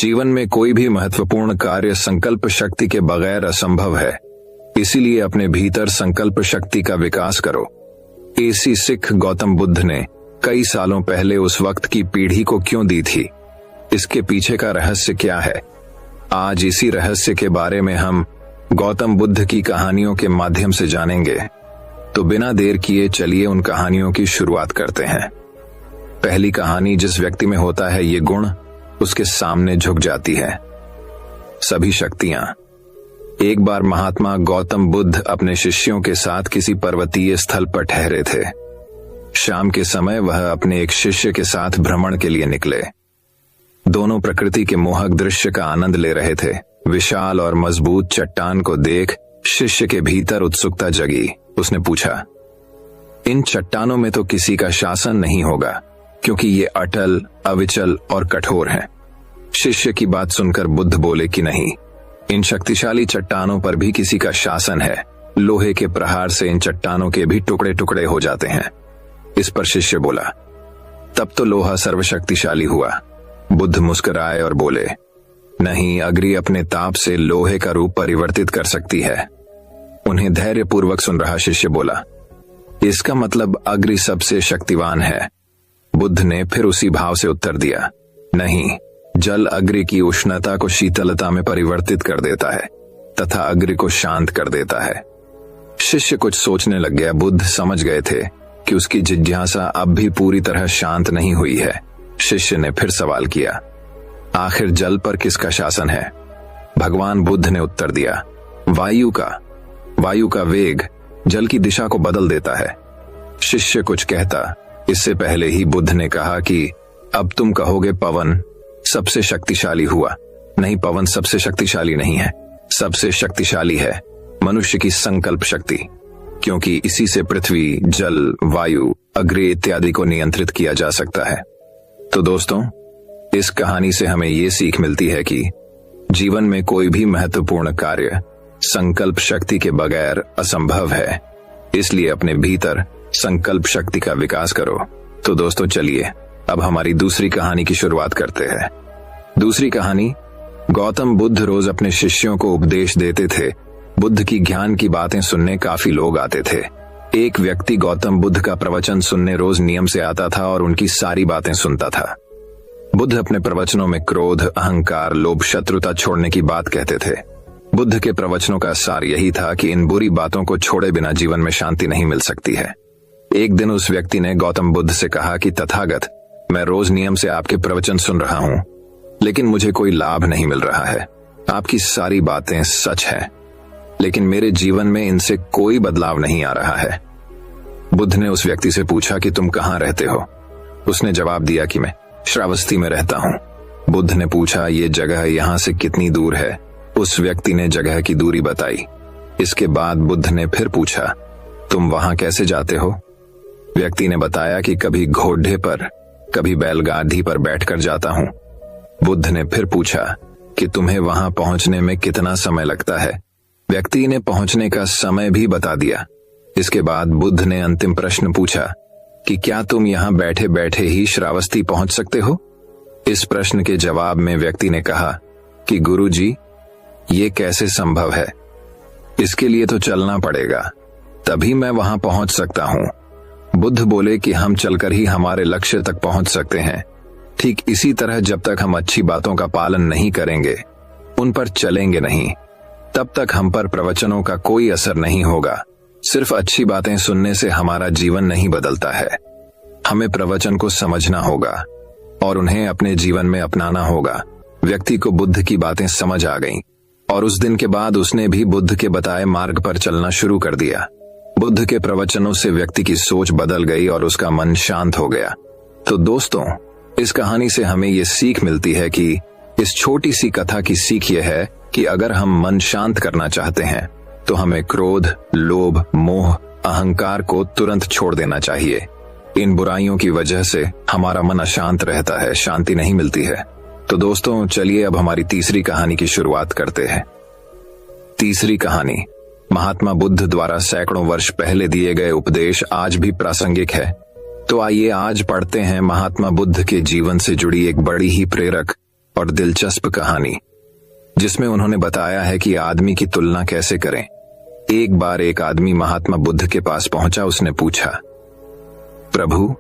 जीवन में कोई भी महत्वपूर्ण कार्य संकल्प शक्ति के बगैर असंभव है। इसीलिए अपने भीतर संकल्प शक्ति का विकास करो। ऐसी सिख गौतम बुद्ध ने कई सालों पहले उस वक्त की पीढ़ी को क्यों दी थी? इसके पीछे का रहस्य क्या है? आज इसी रहस्य के बारे में हम गौतम बुद्ध की कहानियों के माध्यम से जानेंगे। तो बिना देर किए चलिए उन कहानियों की शुरुआत करते हैं। पहली कहानी, जिस व्यक्ति में होता है ये गुण, उसके सामने झुक जाती है सभी शक्तियां। एक बार महात्मा गौतम बुद्ध अपने शिष्यों के साथ किसी पर्वतीय स्थल पर ठहरे थे। शाम के समय वह अपने एक शिष्य के साथ भ्रमण के लिए निकले। दोनों प्रकृति के मोहक दृश्य का आनंद ले रहे थे। विशाल और मजबूत चट्टान को देख शिष्य के भीतर उत्सुकता जगी। उसने पूछा, इन चट्टानों में तो किसी का शासन नहीं होगा, क्योंकि ये अटल, अविचल और कठोर हैं। शिष्य की बात सुनकर बुद्ध बोले कि नहीं, इन शक्तिशाली चट्टानों पर भी किसी का शासन है। लोहे के प्रहार से इन चट्टानों के भी टुकड़े टुकड़े हो जाते हैं। इस पर शिष्य बोला, तब तो लोहा सर्वशक्तिशाली हुआ। बुद्ध मुस्कुराए और बोले, नहीं, अग्नि अपने ताप से लोहे का रूप परिवर्तित कर सकती है। उन्हें धैर्यपूर्वक सुन रहा शिष्य बोला, इसका मतलब अग्नि सबसे शक्तिवान है। बुद्ध ने फिर उसी भाव से उत्तर दिया, नहीं, जल अग्नि की उष्णता को शीतलता में परिवर्तित कर देता है तथा अग्नि को शांत कर देता है। शिष्य कुछ सोचने लग गया। बुद्ध समझ गए थे कि उसकी जिज्ञासा अब भी पूरी तरह शांत नहीं हुई है। शिष्य ने फिर सवाल किया, आखिर जल पर किसका शासन है? भगवान बुद्ध ने उत्तर दिया, वायु का। वायु का वेग जल की दिशा को बदल देता है। शिष्य कुछ कहता, इससे पहले ही बुद्ध ने कहा कि अब तुम कहोगे पवन सबसे शक्तिशाली हुआ। नहीं, पवन सबसे शक्तिशाली नहीं है। सबसे शक्तिशाली है मनुष्य की संकल्प शक्ति, क्योंकि इसी से पृथ्वी, जल, वायु, अग्नि इत्यादि को नियंत्रित किया जा सकता है। तो दोस्तों, इस कहानी से हमें ये सीख मिलती है कि जीवन में कोई भी महत्वपूर्ण कार्य संकल्प शक्ति के बगैर असंभव है। इसलिए अपने भीतर संकल्प शक्ति का विकास करो। तो दोस्तों, चलिए अब हमारी दूसरी कहानी की शुरुआत करते हैं। दूसरी कहानी, गौतम बुद्ध रोज अपने शिष्यों को उपदेश देते थे। बुद्ध की ज्ञान की बातें सुनने काफी लोग आते थे। एक व्यक्ति गौतम बुद्ध का प्रवचन सुनने रोज नियम से आता था और उनकी सारी बातें सुनता था। बुद्ध अपने प्रवचनों में क्रोध, अहंकार, लोभ, शत्रुता छोड़ने की बात कहते थे। बुद्ध के प्रवचनों का सार यही था कि इन बुरी बातों को छोड़े बिना जीवन में शांति नहीं मिल सकती है। एक दिन उस व्यक्ति ने गौतम बुद्ध से कहा कि तथागत, मैं रोज नियम से आपके प्रवचन सुन रहा हूं, लेकिन मुझे कोई लाभ नहीं मिल रहा है। आपकी सारी बातें सच हैं, लेकिन मेरे जीवन में इनसे कोई बदलाव नहीं आ रहा है। बुद्ध ने उस व्यक्ति से पूछा कि तुम कहां रहते हो? उसने जवाब दिया कि मैं श्रावस्ती में रहता हूं। बुद्ध ने पूछा, ये जगह यहां से कितनी दूर है? उस व्यक्ति ने जगह की दूरी बताई। इसके बाद बुद्ध ने फिर पूछा, तुम वहां कैसे जाते हो? व्यक्ति ने बताया कि कभी घोड़े पर, कभी बैलगाड़ी पर बैठकर जाता हूं। बुद्ध ने फिर पूछा कि तुम्हें वहां पहुंचने में कितना समय लगता है? व्यक्ति ने पहुंचने का समय भी बता दिया। इसके बाद बुद्ध ने अंतिम प्रश्न पूछा कि क्या तुम यहां बैठे बैठे ही श्रावस्ती पहुंच सकते हो? इस प्रश्न के जवाब में व्यक्ति ने कहा कि गुरुजी, ये कैसे संभव है? इसके लिए तो चलना पड़ेगा, तभी मैं वहां पहुंच सकता हूं। बुद्ध बोले कि हम चलकर ही हमारे लक्ष्य तक पहुंच सकते हैं। ठीक इसी तरह जब तक हम अच्छी बातों का पालन नहीं करेंगे, उन पर चलेंगे नहीं, तब तक हम पर प्रवचनों का कोई असर नहीं होगा। सिर्फ अच्छी बातें सुनने से हमारा जीवन नहीं बदलता है। हमें प्रवचन को समझना होगा और उन्हें अपने जीवन में अपनाना होगा। व्यक्ति को बुद्ध की बातें समझ आ गईं और उस दिन के बाद उसने भी बुद्ध के बताए मार्ग पर चलना शुरू कर दिया। बुद्ध के प्रवचनों से व्यक्ति की सोच बदल गई और उसका मन शांत हो गया। तो दोस्तों, इस कहानी से हमें ये सीख मिलती है कि इस छोटी सी कथा की सीख यह है कि अगर हम मन शांत करना चाहते हैं तो हमें क्रोध, लोभ, मोह, अहंकार को तुरंत छोड़ देना चाहिए। इन बुराइयों की वजह से हमारा मन अशांत रहता है, शांति नहीं मिलती है। तो दोस्तों, चलिए अब हमारी तीसरी कहानी की शुरुआत करते हैं। तीसरी कहानी, महात्मा बुद्ध द्वारा सैकड़ों वर्ष पहले दिए गए उपदेश आज भी प्रासंगिक है। तो आइए आज पढ़ते हैं महात्मा बुद्ध के जीवन से जुड़ी एक बड़ी ही प्रेरक और दिलचस्प कहानी, जिसमें उन्होंने बताया है कि आदमी की तुलना कैसे करें। एक बार एक आदमी महात्मा बुद्ध के पास पहुंचा। उसने पूछा, प्रभु,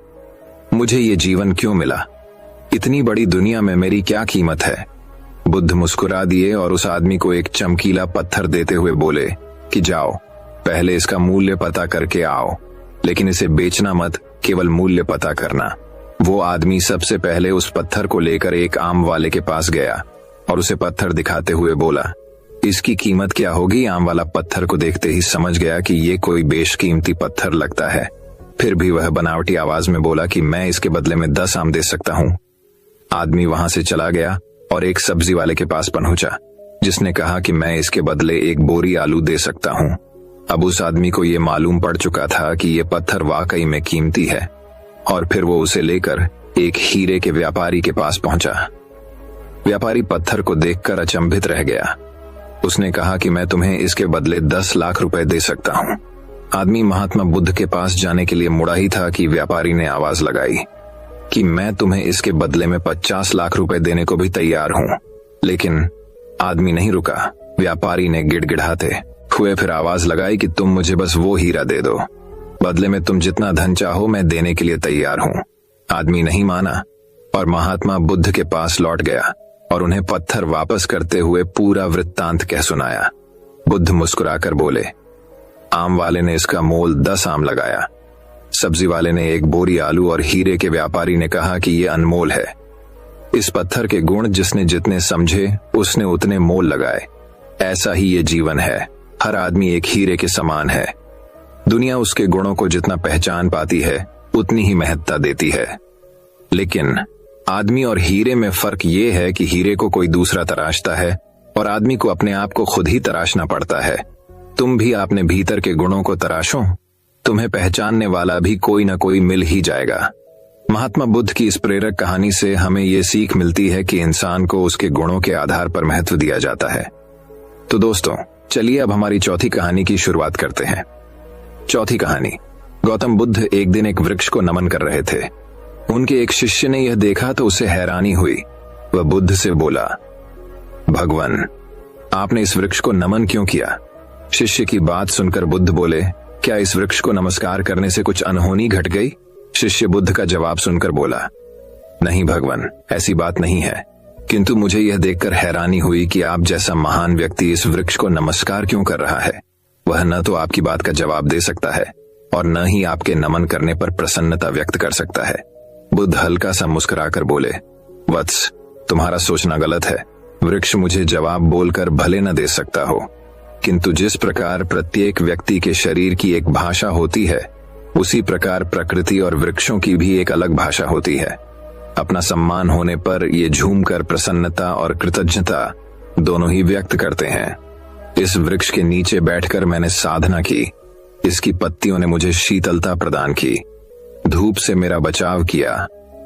मुझे ये जीवन क्यों मिला? इतनी बड़ी दुनिया में मेरी क्या कीमत है? बुद्ध मुस्कुरा दिए और उस आदमी को एक चमकीला पत्थर देते हुए बोले कि जाओ, पहले इसका मूल्य पता करके आओ, लेकिन इसे बेचना मत, केवल मूल्य पता करना। वो आदमी सबसे पहले उस पत्थर को लेकर एक आम वाले के पास गया और उसे पत्थर दिखाते हुए बोला, इसकी कीमत क्या होगी? आम वाला पत्थर को देखते ही समझ गया कि ये कोई बेशकीमती पत्थर लगता है। फिर भी वह बनावटी आवाज में बोला कि मैं इसके बदले में 10 आम दे सकता हूं। आदमी वहां से चला गया और एक सब्जी वाले के पास पहुंचा, जिसने कहा कि मैं इसके बदले एक बोरी आलू दे सकता हूं। अब उस आदमी को यह मालूम पड़ चुका था कि यह पत्थर वाकई में कीमती है, और फिर वो उसे लेकर एक हीरे के व्यापारी के पास पहुंचा। व्यापारी पत्थर को देखकर अचंभित रह गया। उसने कहा कि मैं तुम्हें इसके बदले 10 लाख रुपए दे सकता हूं। आदमी महात्मा बुद्ध के पास जाने के लिए मुड़ा ही था कि व्यापारी ने आवाज लगाई कि मैं तुम्हें इसके बदले में 50 लाख रुपए देने को भी तैयार हूं। लेकिन आदमी नहीं रुका। व्यापारी ने गिड़गिड़ाते हुए फिर आवाज लगाई कि तुम मुझे बस वो हीरा दे दो, बदले में तुम जितना धन चाहो मैं देने के लिए तैयार हूं। आदमी नहीं माना और महात्मा बुद्ध के पास लौट गया और उन्हें पत्थर वापस करते हुए पूरा वृत्तांत कह सुनाया। बुद्ध मुस्कुराकर बोले, आम वाले ने इसका मोल 10 आम लगाया, सब्जी वाले ने एक बोरी आलू और हीरे के व्यापारी ने कहा कि यह अनमोल है। इस पत्थर के गुण जिसने जितने समझे उसने उतने मोल लगाए। ऐसा ही ये जीवन है। हर आदमी एक हीरे के समान है। दुनिया उसके गुणों को जितना पहचान पाती है उतनी ही महत्ता देती है। लेकिन आदमी और हीरे में फर्क ये है कि हीरे को कोई दूसरा तराशता है और आदमी को अपने आप को खुद ही तराशना पड़ता है। तुम भी अपने भीतर के गुणों को तराशो, तुम्हें पहचानने वाला भी कोई ना कोई मिल ही जाएगा। महात्मा बुद्ध की इस प्रेरक कहानी से हमें ये सीख मिलती है कि इंसान को उसके गुणों के आधार पर महत्व दिया जाता है। तो दोस्तों, चलिए अब हमारी चौथी कहानी की शुरुआत करते हैं। चौथी कहानी। गौतम बुद्ध एक दिन एक वृक्ष को नमन कर रहे थे। उनके एक शिष्य ने यह देखा तो उसे हैरानी हुई। वह बुद्ध से बोला, भगवान, आपने इस वृक्ष को नमन क्यों किया? शिष्य की बात सुनकर बुद्ध बोले, क्या इस वृक्ष को नमस्कार करने से कुछ अनहोनी घट गई? शिष्य बुद्ध का जवाब सुनकर बोला, नहीं भगवान, ऐसी बात नहीं है, किंतु मुझे यह देखकर हैरानी हुई कि आप जैसा महान व्यक्ति इस वृक्ष को नमस्कार क्यों कर रहा है। वह न तो आपकी बात का जवाब दे सकता है और न ही आपके नमन करने पर प्रसन्नता व्यक्त कर सकता है। बुद्ध हल्का सा मुस्कुराकर बोले, वत्स, तुम्हारा सोचना गलत है। वृक्ष मुझे जवाब बोलकर भले न दे सकता हो, किंतु जिस प्रकार प्रत्येक व्यक्ति के शरीर की एक भाषा होती है, उसी प्रकार प्रकृति और वृक्षों की भी एक अलग भाषा होती है। अपना सम्मान होने पर ये झूमकर प्रसन्नता और कृतज्ञता दोनों ही व्यक्त करते हैं। इस वृक्ष के नीचे बैठकर मैंने साधना की। इसकी पत्तियों ने मुझे शीतलता प्रदान की, धूप से मेरा बचाव किया।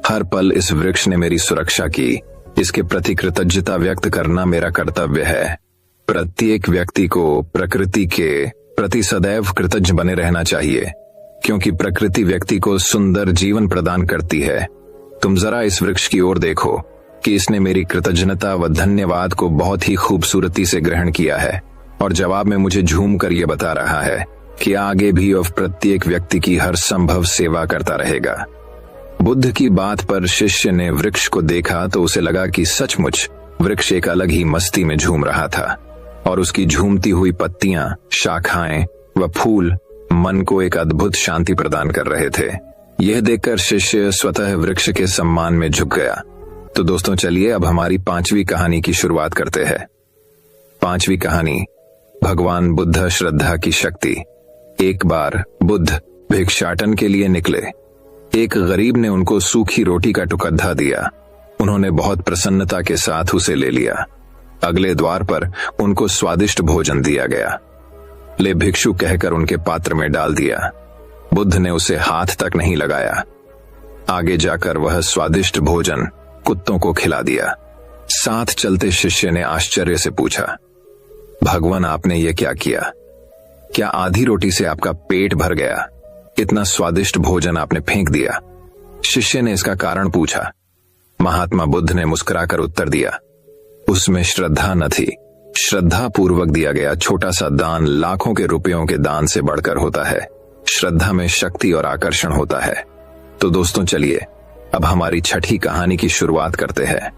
हर पल इस वृक्ष ने मेरी सुरक्षा की। इसके प्रति कृतज्ञता व्यक्त करना मेरा कर्तव्य है। प्रत्येक व्यक्ति को प्रकृति के प्रति सदैव कृतज्ञ बने रहना चाहिए, क्योंकि प्रकृति व्यक्ति को सुंदर जीवन प्रदान करती है। तुम जरा इस वृक्ष की ओर देखो कि इसने मेरी कृतज्ञता व धन्यवाद को बहुत ही खूबसूरती से ग्रहण किया है और जवाब में मुझे झूम कर यह बता रहा है कि आगे भी वह प्रत्येक व्यक्ति की हर संभव सेवा करता रहेगा। बुद्ध की बात पर शिष्य ने वृक्ष को देखा तो उसे लगा कि सचमुच वृक्ष एक अलग ही मस्ती में झूम रहा था और उसकी झूमती हुई पत्तियां, शाखाएं व फूल मन को एक अद्भुत शांति प्रदान कर रहे थे। यह देखकर शिष्य स्वतः वृक्ष के सम्मान में झुक गया। तो दोस्तों, चलिए अब हमारी 5वीं कहानी की शुरुआत करते हैं। 5वीं कहानी, भगवान बुद्ध श्रद्धा की शक्ति। एक बार बुद्ध भिक्षाटन के लिए निकले। एक गरीब ने उनको सूखी रोटी का टुकड़ा दिया। उन्होंने बहुत प्रसन्नता के साथ उसे ले लिया। अगले द्वार पर उनको स्वादिष्ट भोजन दिया गया। ले भिक्षु कहकर उनके पात्र में डाल दिया। बुद्ध ने उसे हाथ तक नहीं लगाया। आगे जाकर वह स्वादिष्ट भोजन कुत्तों को खिला दिया। साथ चलते शिष्य ने आश्चर्य से पूछा, भगवान, आपने ये क्या किया? क्या आधी रोटी से आपका पेट भर गया? इतना स्वादिष्ट भोजन आपने फेंक दिया? शिष्य ने इसका कारण पूछा। महात्मा बुद्ध ने मुस्कुराकर उत्तर दिया, उसमें श्रद्धा न थी। श्रद्धा पूर्वक दिया गया छोटा सा दान लाखों के रुपयों के दान से बढ़कर होता है। श्रद्धा में शक्ति और आकर्षण होता है। तो दोस्तों चलिए अब हमारी छठी कहानी की शुरुआत करते हैं।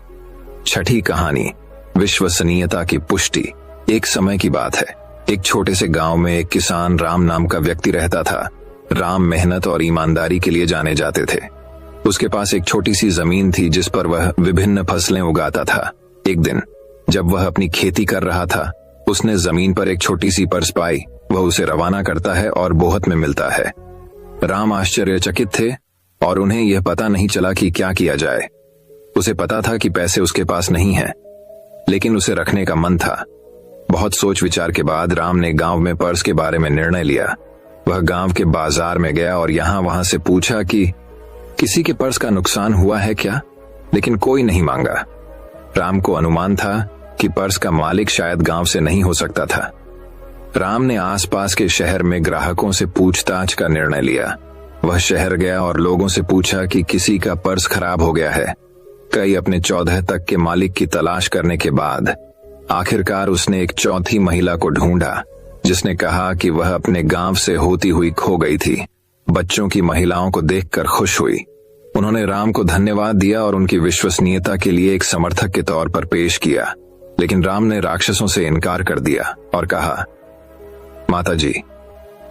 छठी कहानी, विश्वसनीयता की पुष्टि। एक समय की बात है, एक छोटे से गांव में एक किसान राम नाम का व्यक्ति रहता था। राम मेहनत और ईमानदारी के लिए जाने जाते थे। उसके पास एक छोटी सी जमीन थी जिस पर वह विभिन्न फसलें उगाता था। एक दिन जब वह अपनी खेती कर रहा था, उसने जमीन पर एक छोटी सी पर्स पाई। वह उसे रवाना करता है और बोहत में मिलता है। राम आश्चर्यचकित थे और उन्हें यह पता नहीं चला कि क्या किया जाए। उसे पता था कि पैसे उसके पास नहीं हैं, लेकिन उसे रखने का मन था। बहुत सोच विचार के बाद राम ने गांव में पर्स के बारे में निर्णय लिया। वह गांव के बाजार में गया और यहां वहां से पूछा कि किसी के पर्स का नुकसान हुआ है क्या, लेकिन कोई नहीं मांगा। राम को अनुमान था कि पर्स का मालिक शायद गांव से नहीं हो सकता था। राम ने आसपास के शहर में ग्राहकों से पूछताछ का निर्णय लिया। वह शहर गया और लोगों से पूछा कि किसी का पर्स खराब हो गया है। कई अपने 14 तक के मालिक की तलाश करने के बाद आखिरकार उसने एक चौथी महिला को ढूंढा, जिसने कहा कि वह अपने गांव से होती हुई खो गई थी। बच्चों की महिलाओं को देखकर खुश हुई। उन्होंने राम को धन्यवाद दिया और उनकी विश्वसनीयता के लिए एक समर्थक के तौर पर पेश किया। लेकिन राम ने राक्षसों से इनकार कर दिया और कहा, माता जी,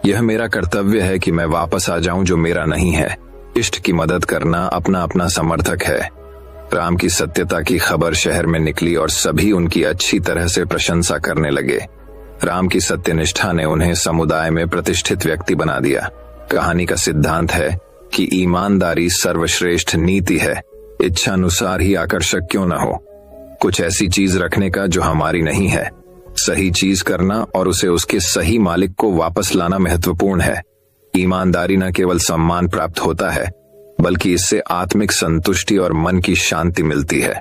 यह मेरा कर्तव्य है कि मैं वापस आ जाऊं जो मेरा नहीं है। इष्ट की मदद करना अपना अपना समर्थक है। राम की सत्यता की खबर शहर में निकली और सभी उनकी अच्छी तरह से प्रशंसा करने लगे। राम की सत्यनिष्ठा ने उन्हें समुदाय में प्रतिष्ठित व्यक्ति बना दिया। कहानी का सिद्धांत है कि ईमानदारी सर्वश्रेष्ठ नीति है। इच्छा अनुसार ही आकर्षक क्यों न हो, कुछ ऐसी चीज रखने का जो हमारी नहीं है। सही चीज करना और उसे उसके सही मालिक को वापस लाना महत्वपूर्ण है। ईमानदारी न केवल सम्मान प्राप्त होता है, बल्कि इससे आत्मिक संतुष्टि और मन की शांति मिलती है।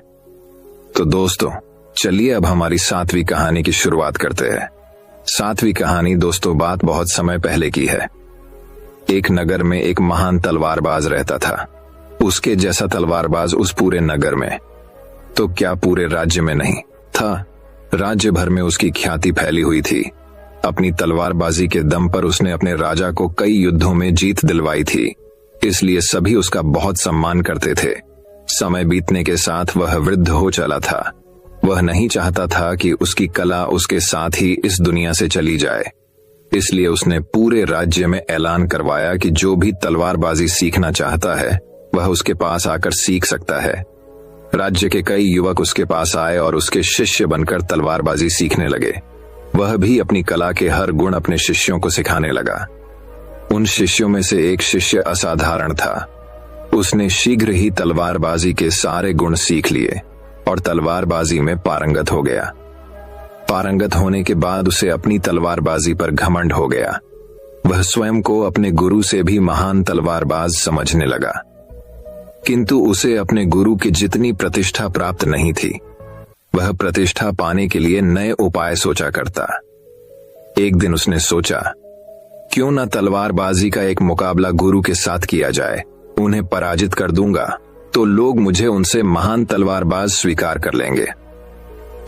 तो दोस्तों चलिए अब हमारी 7वीं कहानी की शुरुआत करते हैं। 7वीं कहानी दोस्तों बात बहुत समय पहले की है। एक नगर में एक महान तलवारबाज रहता था। उसके जैसा तलवारबाज उस पूरे नगर में, तो क्या पूरे राज्य में नहीं था। राज्य भर में उसकी ख्याति फैली हुई थी। अपनी तलवारबाजी के दम पर उसने अपने राजा को कई युद्धों में जीत दिलवाई थी, इसलिए सभी उसका बहुत सम्मान करते थे। समय बीतने के साथ वह वृद्ध हो चला था। वह नहीं चाहता था कि उसकी कला उसके साथ ही इस दुनिया से चली जाए, इसलिए उसने पूरे राज्य में ऐलान करवाया कि जो भी तलवारबाजी सीखना चाहता है वह उसके पास आकर सीख सकता है। राज्य के कई युवक उसके पास आए और उसके शिष्य बनकर तलवारबाजी सीखने लगे। वह भी अपनी कला के हर गुण अपने शिष्यों को सिखाने लगा। उन शिष्यों में से एक शिष्य असाधारण था। उसने शीघ्र ही तलवारबाजी के सारे गुण सीख लिए और तलवारबाजी में पारंगत हो गया। पारंगत होने के बाद उसे अपनी तलवारबाजी पर घमंड हो गया। वह स्वयं को अपने गुरु से भी महान तलवारबाज समझने लगा, किंतु उसे अपने गुरु की जितनी प्रतिष्ठा प्राप्त नहीं थी। वह प्रतिष्ठा पाने के लिए नए उपाय सोचा करता। एक दिन उसने सोचा, क्यों न तलवारबाजी का एक मुकाबला गुरु के साथ किया जाए। उन्हें पराजित कर दूंगा तो लोग मुझे उनसे महान तलवारबाज स्वीकार कर लेंगे।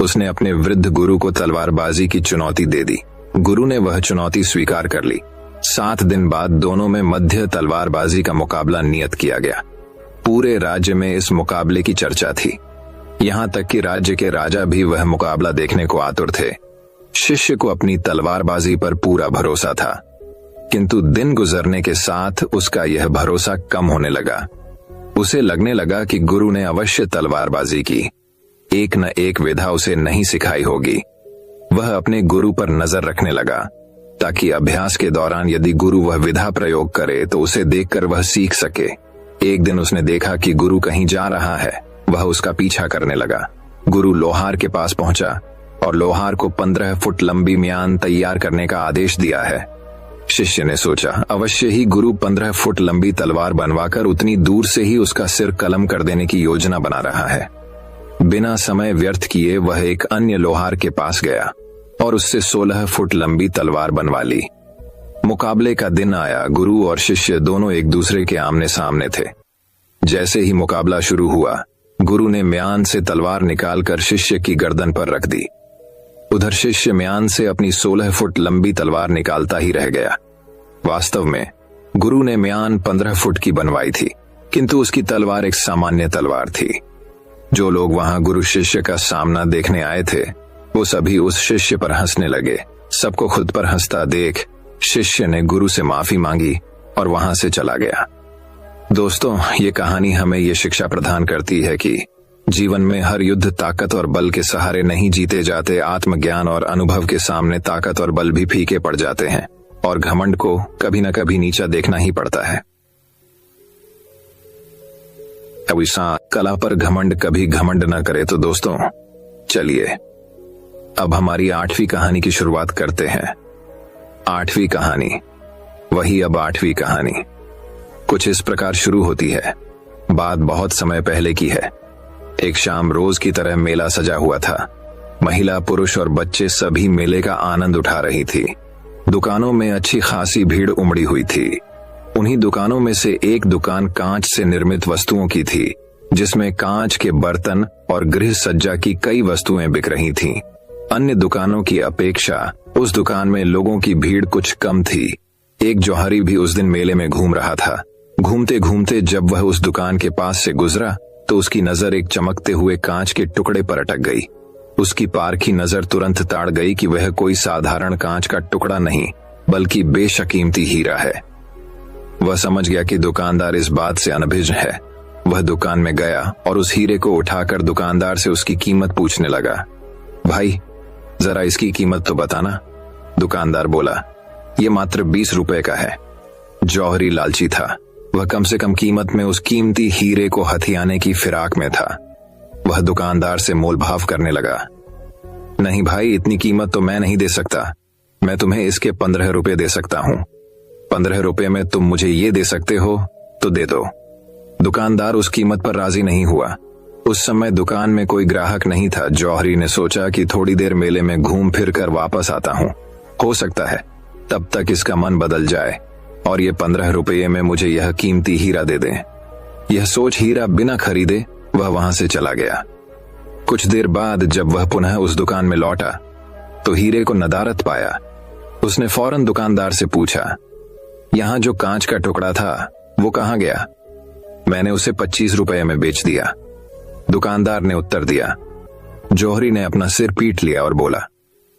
उसने अपने वृद्ध गुरु को तलवारबाजी की चुनौती दे दी। गुरु ने वह चुनौती स्वीकार कर ली। 7 दिन बाद दोनों में मध्य तलवारबाजी का मुकाबला नियत किया गया। पूरे राज्य में इस मुकाबले की चर्चा थी। यहां तक कि राज्य के राजा भी वह मुकाबला देखने को आतुर थे। शिष्य को अपनी तलवारबाजी पर पूरा भरोसा था, किंतु दिन गुजरने के साथ उसका यह भरोसा कम होने लगा। उसे लगने लगा कि गुरु ने अवश्य तलवारबाजी की एक न एक विधा उसे नहीं सिखाई होगी। वह अपने गुरु पर नजर रखने लगा, ताकि अभ्यास के दौरान यदि गुरु वह विधा प्रयोग करे तो उसे देखकर वह सीख सके। एक दिन उसने देखा कि गुरु कहीं जा रहा है। वह उसका पीछा करने लगा। गुरु लोहार के पास पहुंचा और लोहार को 15 फुट लंबी म्यान तैयार करने का आदेश दिया है। शिष्य ने सोचा, अवश्य ही गुरु 15 फुट लंबी तलवार बनवाकर उतनी दूर से ही उसका सिर कलम कर देने की योजना बना रहा है। बिना समय व्यर्थ किए वह एक अन्य लोहार के पास गया और उससे 16 फुट लंबी तलवार बनवा ली। मुकाबले का दिन आया। गुरु और शिष्य दोनों एक दूसरे के आमने सामने थे। जैसे ही मुकाबला शुरू हुआ, गुरु ने म्यान से तलवार निकालकर शिष्य की गर्दन पर रख दी। उधर शिष्य म्यान से अपनी 16 फुट लंबी तलवार निकालता ही रह गया। वास्तव में गुरु ने म्यान 15 फुट की बनवाई थी, किंतु उसकी तलवार एक सामान्य तलवार थी। जो लोग वहां गुरु शिष्य का सामना देखने आए थे वो सभी उस शिष्य पर हंसने लगे। सबको खुद पर हंसता देख शिष्य ने गुरु से माफी मांगी और वहां से चला गया। दोस्तों, ये कहानी हमें ये शिक्षा प्रदान करती है कि जीवन में हर युद्ध ताकत और बल के सहारे नहीं जीते जाते। आत्मज्ञान और अनुभव के सामने ताकत और बल भी फीके पड़ जाते हैं और घमंड को कभी न कभी नीचा देखना ही पड़ता है। कला पर घमंड कभी घमंड न करे। तो दोस्तों, चलिए अब हमारी 8वीं कहानी की शुरुआत करते हैं। 8वीं कहानी, वही अब 8वीं कहानी कुछ इस प्रकार शुरू होती है। बात बहुत समय पहले की है। एक शाम रोज की तरह मेला सजा हुआ था। महिला, पुरुष और बच्चे सभी मेले का आनंद उठा रही थी। दुकानों में अच्छी खासी भीड़ उमड़ी हुई थी। उन्हीं दुकानों में से एक दुकान कांच से निर्मित वस्तुओं की थी, जिसमें कांच के बर्तन और गृह सज्जा की कई वस्तुएं बिक रही थीं। अन्य दुकानों की अपेक्षा उस दुकान में लोगों की भीड़ कुछ कम थी। एक जौहरी भी उस दिन मेले में घूम रहा था। घूमते घूमते जब वह उस दुकान के पास से गुजरा तो उसकी नजर एक चमकते हुए कांच के टुकड़े पर अटक गई। उसकी पारखी नजर तुरंत ताड़ गई कि वह कोई साधारण कांच का टुकड़ा नहीं बल्कि बेशकीमती हीरा है। वह समझ गया कि दुकानदार इस बात से अनभिज्ञ है। वह दुकान में गया और उस हीरे को उठाकर दुकानदार से उसकी कीमत पूछने लगा। भाई, जरा इसकी कीमत तो बताना। दुकानदार बोला, ये मात्र 20 रुपए का है। जौहरी लालची था। वह कम से कम कीमत में उस कीमती हीरे को हथियाने की फिराक में था। वह दुकानदार से मोलभाव करने लगा। नहीं भाई, इतनी कीमत तो मैं नहीं दे सकता। मैं तुम्हें इसके 15 रुपए दे सकता हूं। 15 रुपए में तुम मुझे ये दे सकते हो तो दे दो। दुकानदार उस कीमत पर राजी नहीं हुआ। उस समय दुकान में कोई ग्राहक नहीं था। जौहरी ने सोचा कि थोड़ी देर मेले में घूम फिर कर वापस आता हूं। हो सकता है तब तक इसका मन बदल जाए और ये 15 रुपये में मुझे यह कीमती हीरा दे दें। यह सोच हीरा बिना खरीदे वह वहां से चला गया। कुछ देर बाद जब वह पुनः उस दुकान में लौटा तो हीरे को नदारद पाया। उसने फौरन दुकानदार से पूछा, यहां जो कांच का टुकड़ा था वो कहां गया? मैंने उसे 25 रुपये में बेच दिया। दुकानदार ने उत्तर दिया। जौहरी ने अपना सिर पीट लिया और बोला,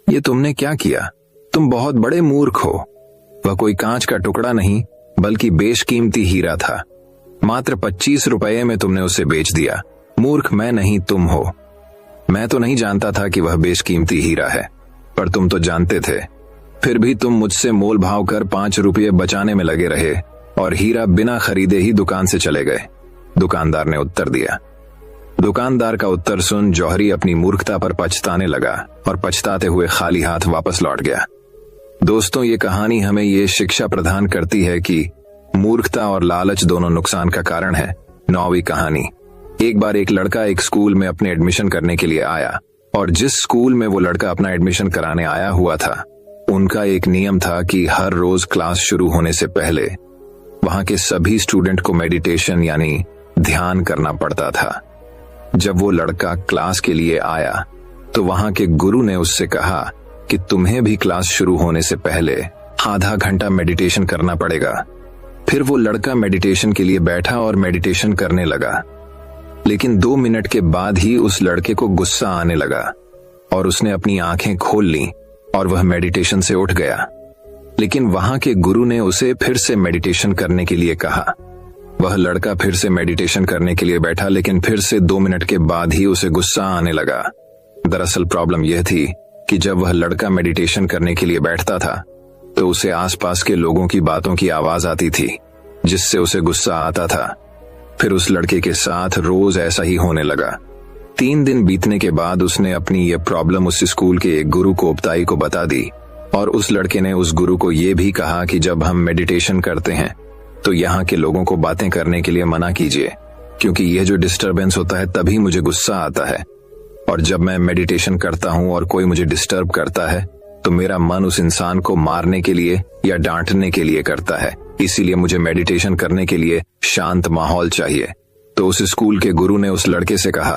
ये तुमने क्या किया? तुम बहुत बड़े मूर्ख हो। वह कोई कांच का टुकड़ा नहीं बल्कि बेशकीमती हीरा था। मात्र 25 रुपये में तुमने उसे बेच दिया। मूर्ख मैं नहीं, तुम हो। मैं तो नहीं जानता था कि वह बेशकीमती हीरा है, पर तुम तो जानते थे। फिर भी तुम मुझसे मोल भाव कर 5 रुपये बचाने में लगे रहे और हीरा बिना खरीदे ही दुकान से चले गए। दुकानदार ने उत्तर दिया। दुकानदार का उत्तर सुन जौहरी अपनी मूर्खता पर पछताने लगा और पछताते हुए खाली हाथ वापस लौट गया। दोस्तों, ये कहानी हमें ये शिक्षा प्रदान करती है कि मूर्खता और लालच दोनों नुकसान का कारण है। 9वीं कहानी। एक बार एक लड़का एक स्कूल में अपने एडमिशन करने के लिए आया और जिस स्कूल में वो लड़का अपना एडमिशन कराने आया हुआ था, उनका एक नियम था कि हर रोज क्लास शुरू होने से पहले वहां के सभी स्टूडेंट को मेडिटेशन यानी ध्यान करना पड़ता था। जब वो लड़का क्लास के लिए आया तो वहां के गुरु ने उससे कहा कि तुम्हें भी क्लास शुरू होने से पहले आधा घंटा मेडिटेशन करना पड़ेगा। फिर वो लड़का मेडिटेशन के लिए बैठा और मेडिटेशन करने लगा, लेकिन 2 मिनट के बाद ही उस लड़के को गुस्सा आने लगा और उसने अपनी आंखें खोल ली और वह मेडिटेशन से उठ गया। लेकिन वहां के गुरु ने उसे फिर से मेडिटेशन करने के लिए कहा। वह लड़का फिर से मेडिटेशन करने के लिए बैठा, लेकिन फिर से 2 मिनट के बाद ही उसे गुस्सा आने लगा। दरअसल प्रॉब्लम यह थी कि जब वह लड़का मेडिटेशन करने के लिए बैठता था तो उसे आसपास के लोगों की बातों की आवाज आती थी, जिससे उसे गुस्सा आता था। फिर उस लड़के के साथ रोज ऐसा ही होने लगा। 3 दिन बीतने के बाद उसने अपनी यह प्रॉब्लम उस स्कूल के एक गुरु कोपताई को बता दी और उस लड़के ने उस गुरु को यह भी कहा कि जब हम मेडिटेशन करते हैं तो यहाँ के लोगों को बातें करने के लिए मना कीजिए, क्योंकि यह जो डिस्टरबेंस होता है तभी मुझे गुस्सा आता है। और जब मैं मेडिटेशन करता हूं और कोई मुझे डिस्टर्ब करता है तो मेरा मन उस इंसान को मारने के लिए या डांटने के लिए करता है। इसीलिए मुझे मेडिटेशन करने के लिए शांत माहौल चाहिए। तो उस स्कूल के गुरु ने उस लड़के से कहा,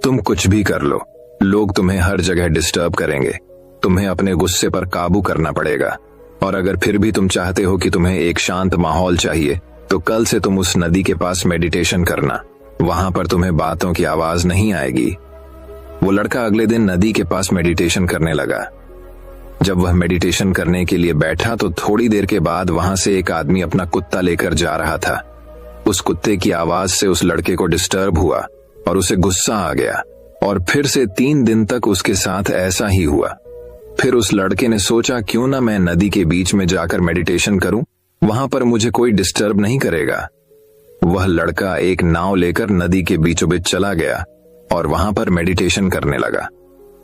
तुम कुछ भी कर लो, लोग तुम्हें हर जगह डिस्टर्ब करेंगे, तुम्हें अपने गुस्से पर काबू करना पड़ेगा, और अगर फिर भी तुम चाहते हो कि तुम्हें एक शांत माहौल चाहिए तो कल से तुम उस नदी के पास मेडिटेशन करना, वहां पर तुम्हें बातों की आवाज नहीं आएगी। वो लड़का अगले दिन नदी के पास मेडिटेशन करने लगा। जब वह मेडिटेशन करने के लिए बैठा तो थोड़ी देर के बाद वहां से एक आदमी अपना कुत्ता लेकर जा रहा था। उस कुत्ते की आवाज से उस लड़के को डिस्टर्ब हुआ और उसे गुस्सा आ गया, और फिर से 3 दिन तक उसके साथ ऐसा ही हुआ। फिर उस लड़के ने सोचा, क्यों ना मैं नदी के बीच में जाकर मेडिटेशन करूं, वहां पर मुझे कोई डिस्टर्ब नहीं करेगा। वह लड़का एक नाव लेकर नदी के बीचों बीच चला गया और वहां पर मेडिटेशन करने लगा,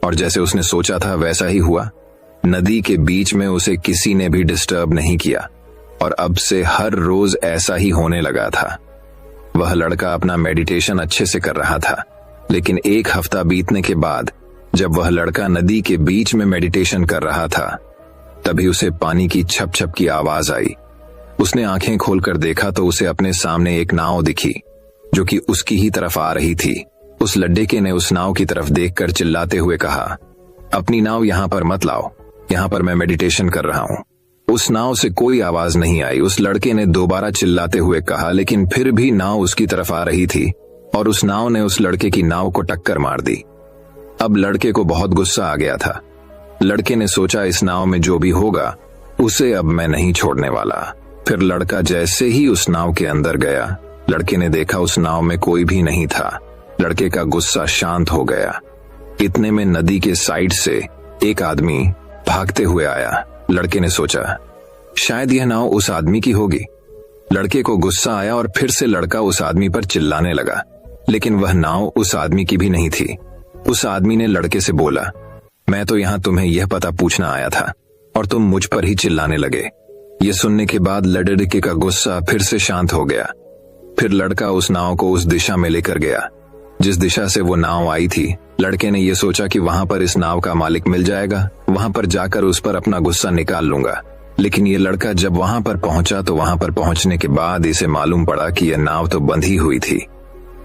और जैसे उसने सोचा था वैसा ही हुआ। नदी के बीच में उसे किसी ने भी डिस्टर्ब नहीं किया, और अब से हर रोज ऐसा ही होने लगा था। वह लड़का अपना मेडिटेशन अच्छे से कर रहा था, लेकिन 1 हफ्ता बीतने के बाद जब वह लड़का नदी के बीच में मेडिटेशन कर रहा था, तभी उसे पानी की छप छप की आवाज आई। उसने आंखें खोलकर देखा तो उसे अपने सामने एक नाव दिखी जो कि उसकी ही तरफ आ रही थी। उस लड़के ने उस नाव की तरफ देखकर चिल्लाते हुए कहा, अपनी नाव यहां पर मत लाओ, यहां पर मैं मेडिटेशन कर रहा हूं। उस नाव से कोई आवाज नहीं आई। उस लड़के ने दोबारा चिल्लाते हुए कहा, लेकिन फिर भी नाव उसकी तरफ आ रही थी और उस नाव ने उस लड़के की नाव को टक्कर मार दी। अब लड़के को बहुत गुस्सा आ गया था। लड़के ने सोचा, इस नाव में जो भी होगा उसे अब मैं नहीं छोड़ने वाला। फिर लड़का जैसे ही उस नाव के अंदर गया, लड़के ने देखा उस नाव में कोई भी नहीं था। लड़के का गुस्सा शांत हो गया। इतने में नदी के साइड से एक आदमी भागते हुए आया। लड़के ने सोचा, शायद यह नाव उस आदमी की होगी। लड़के को गुस्सा आया और फिर से लड़का उस आदमी पर चिल्लाने लगा, लेकिन वह नाव उस आदमी की भी नहीं थी। उस आदमी ने लड़के से बोला, मैं तो यहां तुम्हें यह पता पूछना आया था और तुम मुझ पर ही चिल्लाने लगे। यह सुनने के बाद लड़के का गुस्सा फिर से शांत हो गया। फिर लड़का उस नाव को उस दिशा में लेकर गया जिस दिशा से वो नाव आई थी। लड़के ने यह सोचा कि वहां पर इस नाव का मालिक मिल जाएगा, वहां पर जाकर उस पर अपना गुस्सा निकाल लूंगा। लेकिन ये लड़का जब वहां पर पहुंचा तो वहां पर पहुंचने के बाद इसे मालूम पड़ा कि यह नाव तो बंधी हुई थी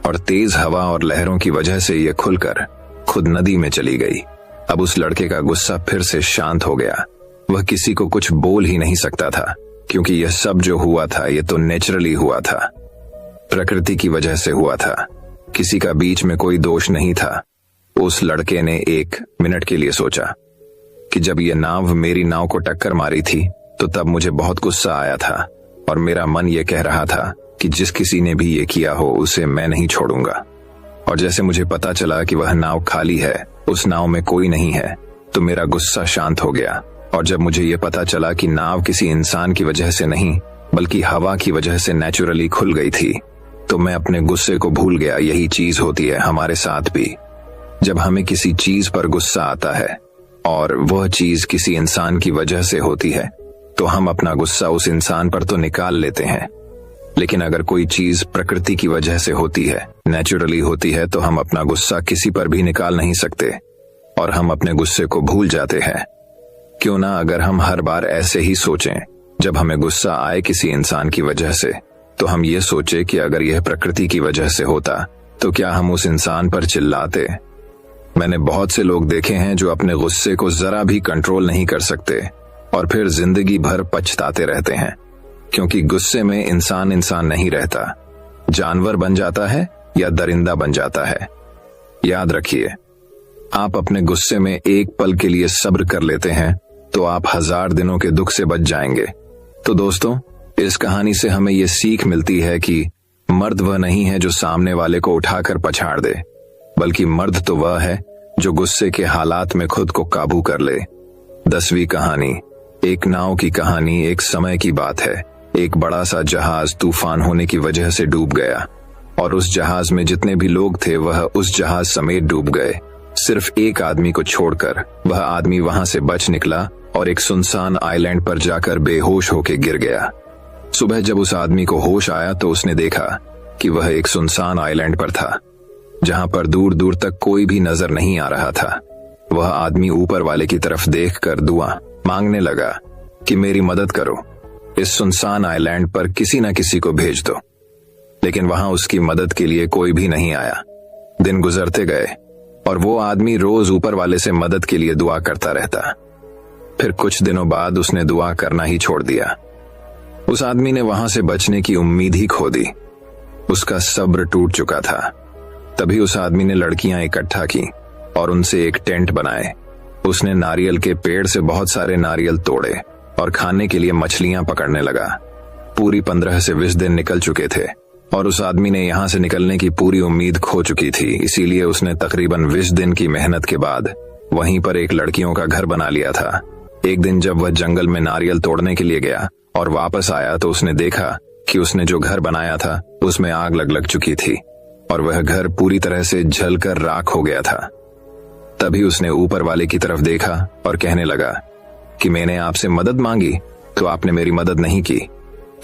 और तेज हवा और लहरों की वजह से यह खुलकर खुद नदी में चली गई। अब उस लड़के का गुस्सा फिर से शांत हो गया। वह किसी को कुछ बोल ही नहीं सकता था, क्योंकि यह सब जो हुआ था यह तो नेचुरली हुआ था, प्रकृति की वजह से हुआ था। किसी का बीच में कोई दोष नहीं था। उस लड़के ने 1 मिनट के लिए सोचा कि जब यह नाव मेरी नाव को टक्कर मारी थी तो तब मुझे बहुत गुस्सा आया था और मेरा मन यह कह रहा था कि जिस किसी ने भी ये किया हो उसे मैं नहीं छोड़ूंगा। और जैसे मुझे पता चला कि वह नाव खाली है, उस नाव में कोई नहीं है, तो मेरा गुस्सा शांत हो गया। और जब मुझे यह पता चला कि नाव किसी इंसान की वजह से नहीं बल्कि हवा की वजह से नेचुरली खुल गई थी, तो मैं अपने गुस्से को भूल गया। यही चीज होती है हमारे साथ भी। जब हमें किसी चीज पर गुस्सा आता है और वह चीज किसी इंसान की वजह से होती है, तो हम अपना गुस्सा उस इंसान पर तो निकाल लेते हैं। लेकिन अगर कोई चीज प्रकृति की वजह से होती है, नेचुरली होती है, तो हम अपना गुस्सा किसी पर भी निकाल नहीं सकते और हम अपने गुस्से को भूल जाते हैं। क्यों ना अगर हम हर बार ऐसे ही सोचें, जब हमें गुस्सा आए किसी इंसान की वजह से, तो हम ये सोचे कि अगर यह प्रकृति की वजह से होता तो क्या हम उस इंसान पर चिल्लाते। मैंने बहुत से लोग देखे हैं जो अपने गुस्से को जरा भी कंट्रोल नहीं कर सकते और फिर जिंदगी भर पछताते रहते हैं, क्योंकि गुस्से में इंसान नहीं रहता, जानवर बन जाता है या दरिंदा बन जाता है। याद रखिए, आप अपने गुस्से में एक पल के लिए सब्र कर लेते हैं तो आप 1000 दिनों के दुख से बच जाएंगे। तो दोस्तों, इस कहानी से हमें यह सीख मिलती है कि मर्द वह नहीं है जो सामने वाले को उठाकर पछाड़ दे, बल्कि मर्द तो वह है जो गुस्से के हालात में खुद को काबू कर ले। 10वीं कहानी। एक नाव की कहानी। एक समय की बात है, एक बड़ा सा जहाज तूफान होने की वजह से डूब गया और उस जहाज में जितने भी लोग थे वह उस जहाज समेत डूब गए। सिर्फ एक आदमी को छोड़कर। वह आदमी वहां से बच निकला और एक सुनसान आइलैंड पर जाकर बेहोश होकर गिर गया। सुबह जब उस आदमी को होश आया तो उसने देखा कि वह एक सुनसान आइलैंड पर था, जहां पर दूर दूर तक कोई भी नजर नहीं आ रहा था। वह आदमी ऊपर वाले की तरफ देखकर दुआ मांगने लगा कि मेरी मदद करो, इस सुनसान आइलैंड पर किसी न किसी को भेज दो। लेकिन वहां उसकी मदद के लिए कोई भी नहीं आया। दिन गुजरते गए और वो आदमी रोज ऊपर वाले से मदद के लिए दुआ करता रहता। फिर कुछ दिनों बाद उसने दुआ करना ही छोड़ दिया। उस आदमी ने वहां से बचने की उम्मीद ही खो दी। उसका सब्र टूट चुका था। तभी उस आदमी ने लड़कियां इकट्ठा की और उनसे एक टेंट बनाए। उसने नारियल के पेड़ से बहुत सारे नारियल तोड़े और खाने के लिए मछलियां पकड़ने लगा। पूरी 15 से 20 दिन निकल चुके थे और उस आदमी ने यहां से निकलने की पूरी उम्मीद खो चुकी थी। इसीलिए उसने तकरीबन 20 दिन की मेहनत के बाद वहीं पर एक लड़कियों का घर बना लिया था। एक दिन जब वह जंगल में नारियल तोड़ने के लिए गया और वापस आया तो उसने देखा कि उसने जो घर बनाया था उसमें आग लग चुकी थी और वह घर पूरी तरह से जलकर राख हो गया था। तभी उसने ऊपर वाले की तरफ देखा और कहने लगा कि मैंने आपसे मदद मांगी तो आपने मेरी मदद नहीं की।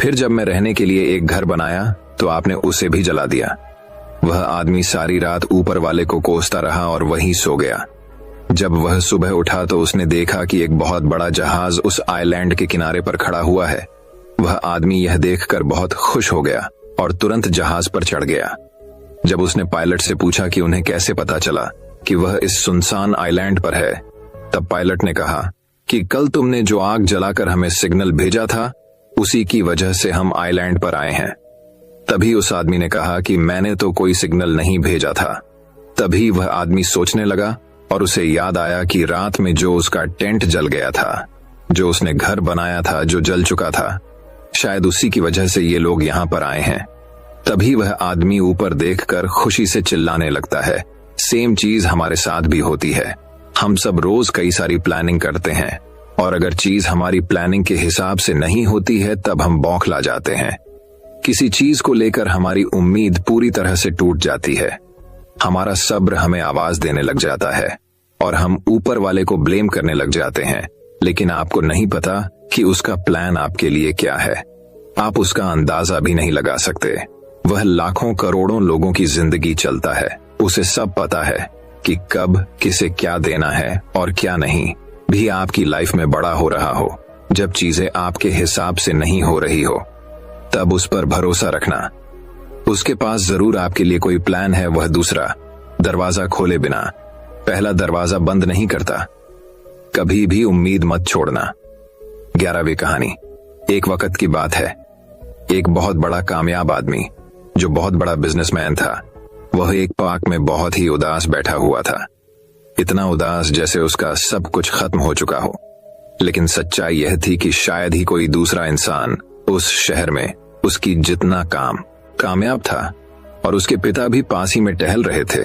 फिर जब मैं रहने के लिए एक घर बनाया तो आपने उसे भी जला दिया। वह आदमी सारी रात ऊपर वाले को कोसता रहा और वहीं सो गया। जब वह सुबह उठा तो उसने देखा कि एक बहुत बड़ा जहाज उस आइलैंड के किनारे पर खड़ा हुआ है। वह आदमी यह देखकर बहुत खुश हो गया और तुरंत जहाज पर चढ़ गया। जब उसने पायलट से पूछा कि उन्हें कैसे पता चला कि वह इस सुनसान आइलैंड पर है, तब पायलट ने कहा कि कल तुमने जो आग जलाकर हमें सिग्नल भेजा था उसी की वजह से हम आइलैंड पर आए हैं। तभी उस आदमी ने कहा कि मैंने तो कोई सिग्नल नहीं भेजा था। तभी वह आदमी सोचने लगा और उसे याद आया कि रात में जो उसका टेंट जल गया था, जो उसने घर बनाया था जो जल चुका था, शायद उसी की वजह से ये लोग यहाँ पर आए हैं। तभी वह आदमी ऊपर देखकर खुशी से चिल्लाने लगता है। सेम चीज हमारे साथ भी होती है। हम सब रोज कई सारी प्लानिंग करते हैं और अगर चीज हमारी प्लानिंग के हिसाब से नहीं होती है तब हम बौखला जाते हैं। किसी चीज को लेकर हमारी उम्मीद पूरी तरह से टूट जाती है। हमारा सब्र हमें आवाज देने लग जाता है और हम ऊपर वाले को ब्लेम करने लग जाते हैं, लेकिन आपको नहीं पता कि उसका प्लान आपके लिए क्या है। आप उसका अंदाजा भी नहीं लगा सकते। वह लाखों करोड़ों लोगों की जिंदगी चलता है। उसे सब पता है कि कब किसे क्या देना है और क्या नहीं। भी आपकी लाइफ में बड़ा हो रहा हो, जब चीजें आपके हिसाब से नहीं हो रही हो, तब उस पर भरोसा रखना। उसके पास जरूर आपके लिए कोई प्लान है। वह दूसरा दरवाजा खोले बिना पहला दरवाजा बंद नहीं करता। कभी भी उम्मीद मत छोड़ना। 11वीं कहानी। एक वक्त की बात है। एक बहुत बड़ा कामयाब आदमी जो बहुत बड़ा बिजनेसमैन था, वह एक पार्क में बहुत ही उदास बैठा हुआ था। इतना उदास जैसे उसका सब कुछ खत्म हो चुका हो। लेकिन सच्चाई यह थी कि शायद ही कोई दूसरा इंसान उस शहर में उसकी जितना कामयाब था और उसके पिता भी पास ही में टहल रहे थे।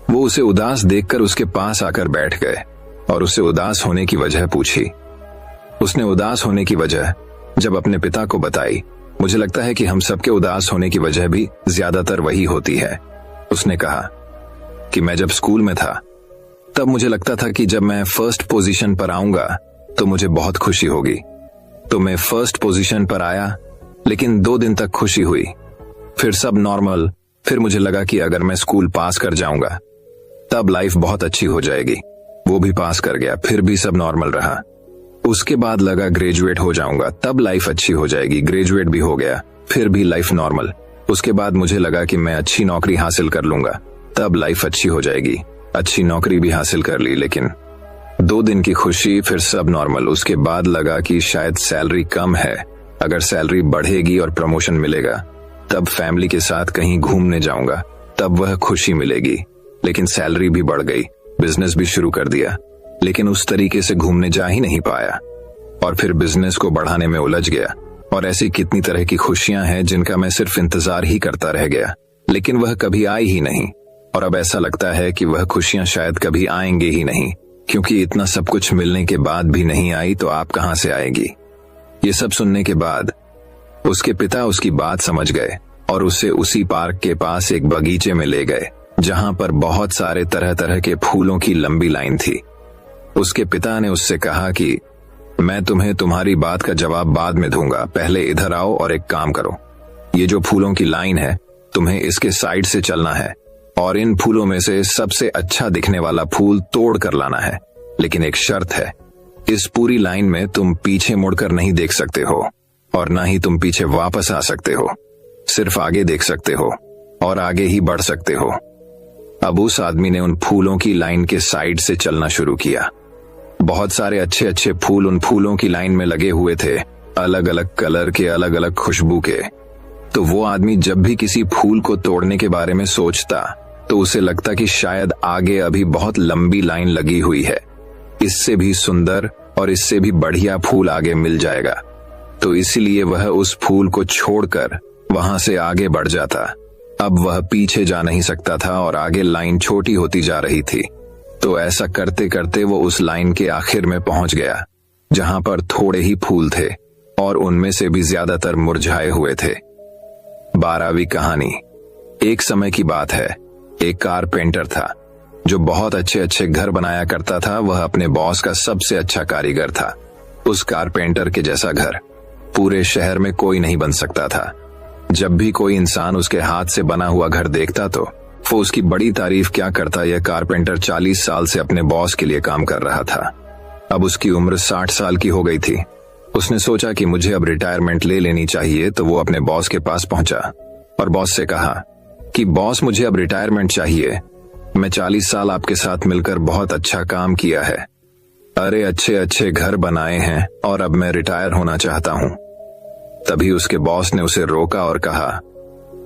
वो उसे उदास देखकर उसके पास आकर बैठ गए और उससे उदास होने की वजह पूछी। उसने उदास होने की वजह जब अपने पिता को बताई, मुझे लगता है कि हम सबके उदास होने की वजह भी ज्यादातर वही होती है। उसने कहा कि मैं जब स्कूल में था तब मुझे लगता था कि जब मैं फर्स्ट पोजीशन पर आऊंगा तो मुझे बहुत खुशी होगी। तो मैं फर्स्ट पोजीशन पर आया, लेकिन 2 दिन तक खुशी हुई, फिर सब नॉर्मल। फिर मुझे लगा कि अगर मैं स्कूल पास कर जाऊंगा तब लाइफ बहुत अच्छी हो जाएगी। वो भी पास कर गया, फिर भी सब नॉर्मल रहा। उसके बाद लगा ग्रेजुएट हो जाऊंगा तब लाइफ अच्छी हो जाएगी। ग्रेजुएट भी हो गया, फिर भी लाइफ नॉर्मल। उसके बाद मुझे लगा कि मैं अच्छी नौकरी हासिल कर लूंगा तब लाइफ अच्छी हो जाएगी। अच्छी नौकरी भी हासिल कर ली, लेकिन 2 दिन की खुशी, फिर सब नॉर्मल। उसके बाद लगा कि शायद सैलरी कम है, अगर सैलरी बढ़ेगी और प्रमोशन मिलेगा तब फैमिली के साथ कहीं घूमने जाऊंगा, तब वह खुशी मिलेगी। लेकिन सैलरी भी बढ़ गई, बिजनेस भी शुरू कर दिया, लेकिन उस तरीके से घूमने जा ही नहीं पाया और फिर बिजनेस को बढ़ाने में उलझ गया। और ऐसी कितनी तरह की खुशियां हैं जिनका मैं सिर्फ इंतजार ही करता रह गया, लेकिन वह कभी आई ही नहीं। और अब ऐसा लगता है कि वह खुशियां शायद कभी आएंगे ही नहीं, क्योंकि इतना सब कुछ मिलने के बाद भी नहीं आई तो आप कहां से आएगी। ये सब सुनने के बाद उसके पिता उसकी बात समझ गए और उसे उसी पार्क के पास एक बगीचे में ले गए जहां पर बहुत सारे तरह तरह के फूलों की लंबी लाइन थी। उसके पिता ने उससे कहा कि मैं तुम्हें तुम्हारी बात का जवाब बाद में दूंगा, पहले इधर आओ और एक काम करो। ये जो फूलों की लाइन है, तुम्हें इसके साइड से चलना है और इन फूलों में से सबसे अच्छा दिखने वाला फूल तोड़ कर लाना है। लेकिन एक शर्त है, इस पूरी लाइन में तुम पीछे मुड़कर नहीं देख सकते हो और ना ही तुम पीछे वापस आ सकते हो। सिर्फ आगे देख सकते हो और आगे ही बढ़ सकते हो। अब उस आदमी ने उन फूलों की लाइन के साइड से चलना शुरू किया। बहुत सारे अच्छे अच्छे फूल उन फूलों की लाइन में लगे हुए थे, अलग अलग कलर के, अलग अलग खुशबू के। तो वो आदमी जब भी किसी फूल को तोड़ने के बारे में सोचता तो उसे लगता कि शायद आगे अभी बहुत लंबी लाइन लगी हुई है, इससे भी सुंदर और इससे भी बढ़िया फूल आगे मिल जाएगा। तो इसलिए वह उस फूल को छोड़कर वहां से आगे बढ़ जाता। अब वह पीछे जा नहीं सकता था और आगे लाइन छोटी होती जा रही थी। तो ऐसा करते करते वो उस लाइन के आखिर में पहुंच गया, जहां पर थोड़े ही फूल थे और उनमें से भी ज्यादातर मुरझाए हुए थे। 12वीं कहानी। एक समय की बात है, एक कारपेंटर था जो बहुत अच्छे अच्छे घर बनाया करता था। वह अपने बॉस का सबसे अच्छा कारीगर था। उस कारपेंटर के जैसा घर पूरे शहर में कोई नहीं बन सकता था। जब भी कोई इंसान उसके हाथ से बना हुआ घर देखता तो वो उसकी बड़ी तारीफ क्या करता। यह कारपेंटर 40 साल से अपने बॉस के लिए काम कर रहा था। अब उसकी उम्र 60 साल की हो गई थी। उसने सोचा कि मुझे अब रिटायरमेंट ले लेनी चाहिए। तो वो अपने बॉस के पास पहुंचा और बॉस से कहा कि बॉस, मुझे अब रिटायरमेंट चाहिए। मैं 40 साल आपके साथ मिलकर बहुत अच्छा काम किया है, अरे अच्छे अच्छे घर बनाए हैं, और अब मैं रिटायर होना चाहता हूं। तभी उसके बॉस ने उसे रोका और कहा,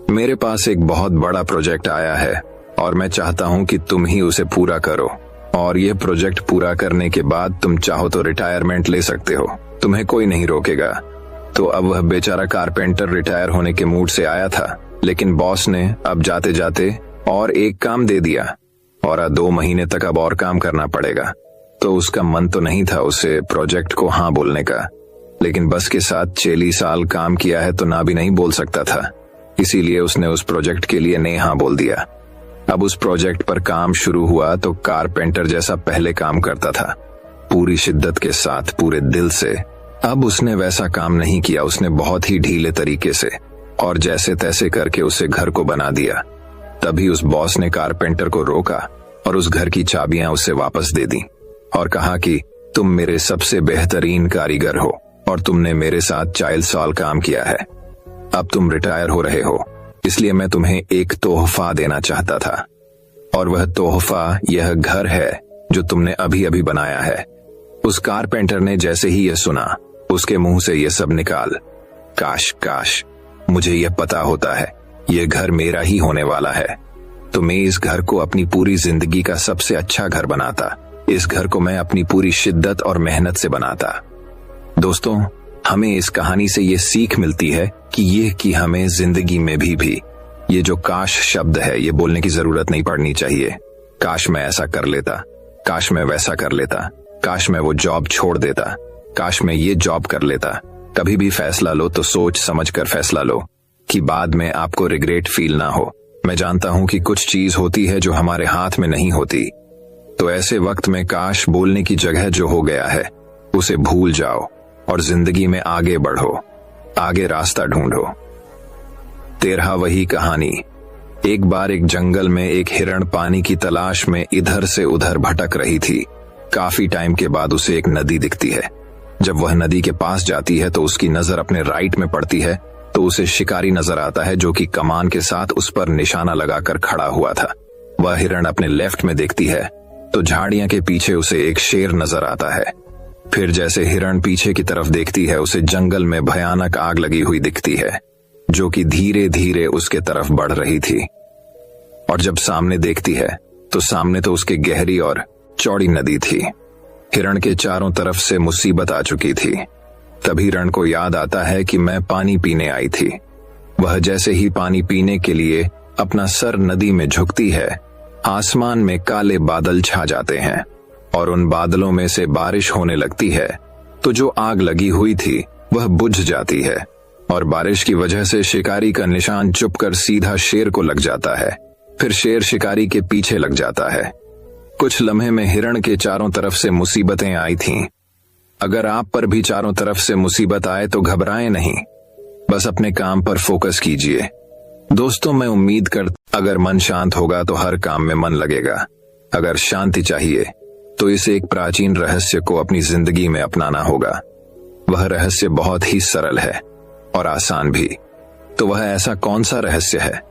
मेरे पास एक बहुत बड़ा प्रोजेक्ट आया है और मैं चाहता हूं कि तुम ही उसे पूरा करो, और यह प्रोजेक्ट पूरा करने के बाद तुम चाहो तो रिटायरमेंट ले सकते हो, तुम्हें कोई नहीं रोकेगा। तो अब वह बेचारा कारपेंटर रिटायर होने के मूड से आया था, लेकिन बॉस ने अब जाते जाते और एक काम दे दिया और 2 महीने तक अब और काम करना पड़ेगा। तो उसका मन तो नहीं था उसे प्रोजेक्ट को हाँ बोलने का, लेकिन बस के साथ 40 साल काम किया है तो ना भी नहीं बोल सकता था। इसीलिए उसने उस प्रोजेक्ट के लिए ने हाँ बोल दिया। अब उस प्रोजेक्ट पर काम शुरू हुआ तो कारपेंटर जैसा पहले काम करता था, पूरी शिद्दत के साथ, पूरे दिल से। अब उसने वैसा काम नहीं किया। उसने बहुत ही ढीले तरीके से और जैसे तैसे करके उसे घर को बना दिया। तभी उस बॉस ने कारपेंटर को रोका और उस घर की चाबियां उसे वापस दे दी और कहा कि तुम मेरे सबसे बेहतरीन कारीगर हो और तुमने मेरे साथ 40 साल काम किया है। अब तुम रिटायर हो रहे हो, इसलिए मैं तुम्हें एक तोहफा देना चाहता था, और वह तोहफा यह घर है जो तुमने अभी अभी बनाया है। उस कारपेंटर ने जैसे ही यह सुना, उसके मुंह से यह सब निकाल, काश काश मुझे यह पता होता है, यह घर मेरा ही होने वाला है, तो मैं इस घर को अपनी पूरी जिंदगी का सबसे अच्छा घर बनाता। इस घर को मैं अपनी पूरी शिद्दत और मेहनत से बनाता। दोस्तों, हमें इस कहानी से ये सीख मिलती है कि हमें जिंदगी में भी ये जो काश शब्द है, ये बोलने की जरूरत नहीं पड़नी चाहिए। काश मैं ऐसा कर लेता, काश मैं वैसा कर लेता, काश मैं वो जॉब छोड़ देता, काश मैं ये जॉब कर लेता। कभी भी फैसला लो तो सोच समझ कर फैसला लो कि बाद में आपको रिग्रेट फील ना हो। मैं जानता हूं कि कुछ चीज होती है जो हमारे हाथ में नहीं होती, तो ऐसे वक्त में काश बोलने की जगह जो हो गया है उसे भूल जाओ और जिंदगी में आगे बढ़ो, आगे रास्ता ढूंढो। 13वीं कहानी। एक बार एक जंगल में एक हिरण पानी की तलाश में इधर से उधर भटक रही थी। काफी टाइम के बाद उसे एक नदी दिखती है। जब वह नदी के पास जाती है तो उसकी नजर अपने राइट में पड़ती है तो उसे शिकारी नजर आता है जो कि कमान के साथ उस पर निशाना लगाकर खड़ा हुआ था। वह हिरण अपने लेफ्ट में देखती है तो झाड़ियां के पीछे उसे एक शेर नजर आता है। फिर जैसे हिरण पीछे की तरफ देखती है, उसे जंगल में भयानक आग लगी हुई दिखती है जो कि धीरे धीरे उसके तरफ बढ़ रही थी। और जब सामने देखती है तो सामने तो उसके गहरी और चौड़ी नदी थी। हिरण के चारों तरफ से मुसीबत आ चुकी थी। तभी हिरण को याद आता है कि मैं पानी पीने आई थी। वह जैसे ही पानी पीने के लिए अपना सर नदी में झुकती है, आसमान में काले बादल छा जाते हैं और उन बादलों में से बारिश होने लगती है। तो जो आग लगी हुई थी वह बुझ जाती है और बारिश की वजह से शिकारी का निशान चुपकर सीधा शेर को लग जाता है। फिर शेर शिकारी के पीछे लग जाता है। कुछ लम्हे में हिरण के चारों तरफ से मुसीबतें आई थीं। अगर आप पर भी चारों तरफ से मुसीबत आए तो घबराएं नहीं, बस अपने काम पर फोकस कीजिए। दोस्तों, मैं उम्मीद करता अगर मन शांत होगा तो हर काम में मन लगेगा। अगर शांति चाहिए तो इस एक प्राचीन रहस्य को अपनी जिंदगी में अपनाना होगा। वह रहस्य बहुत ही सरल है और आसान भी। तो वह ऐसा कौन सा रहस्य है?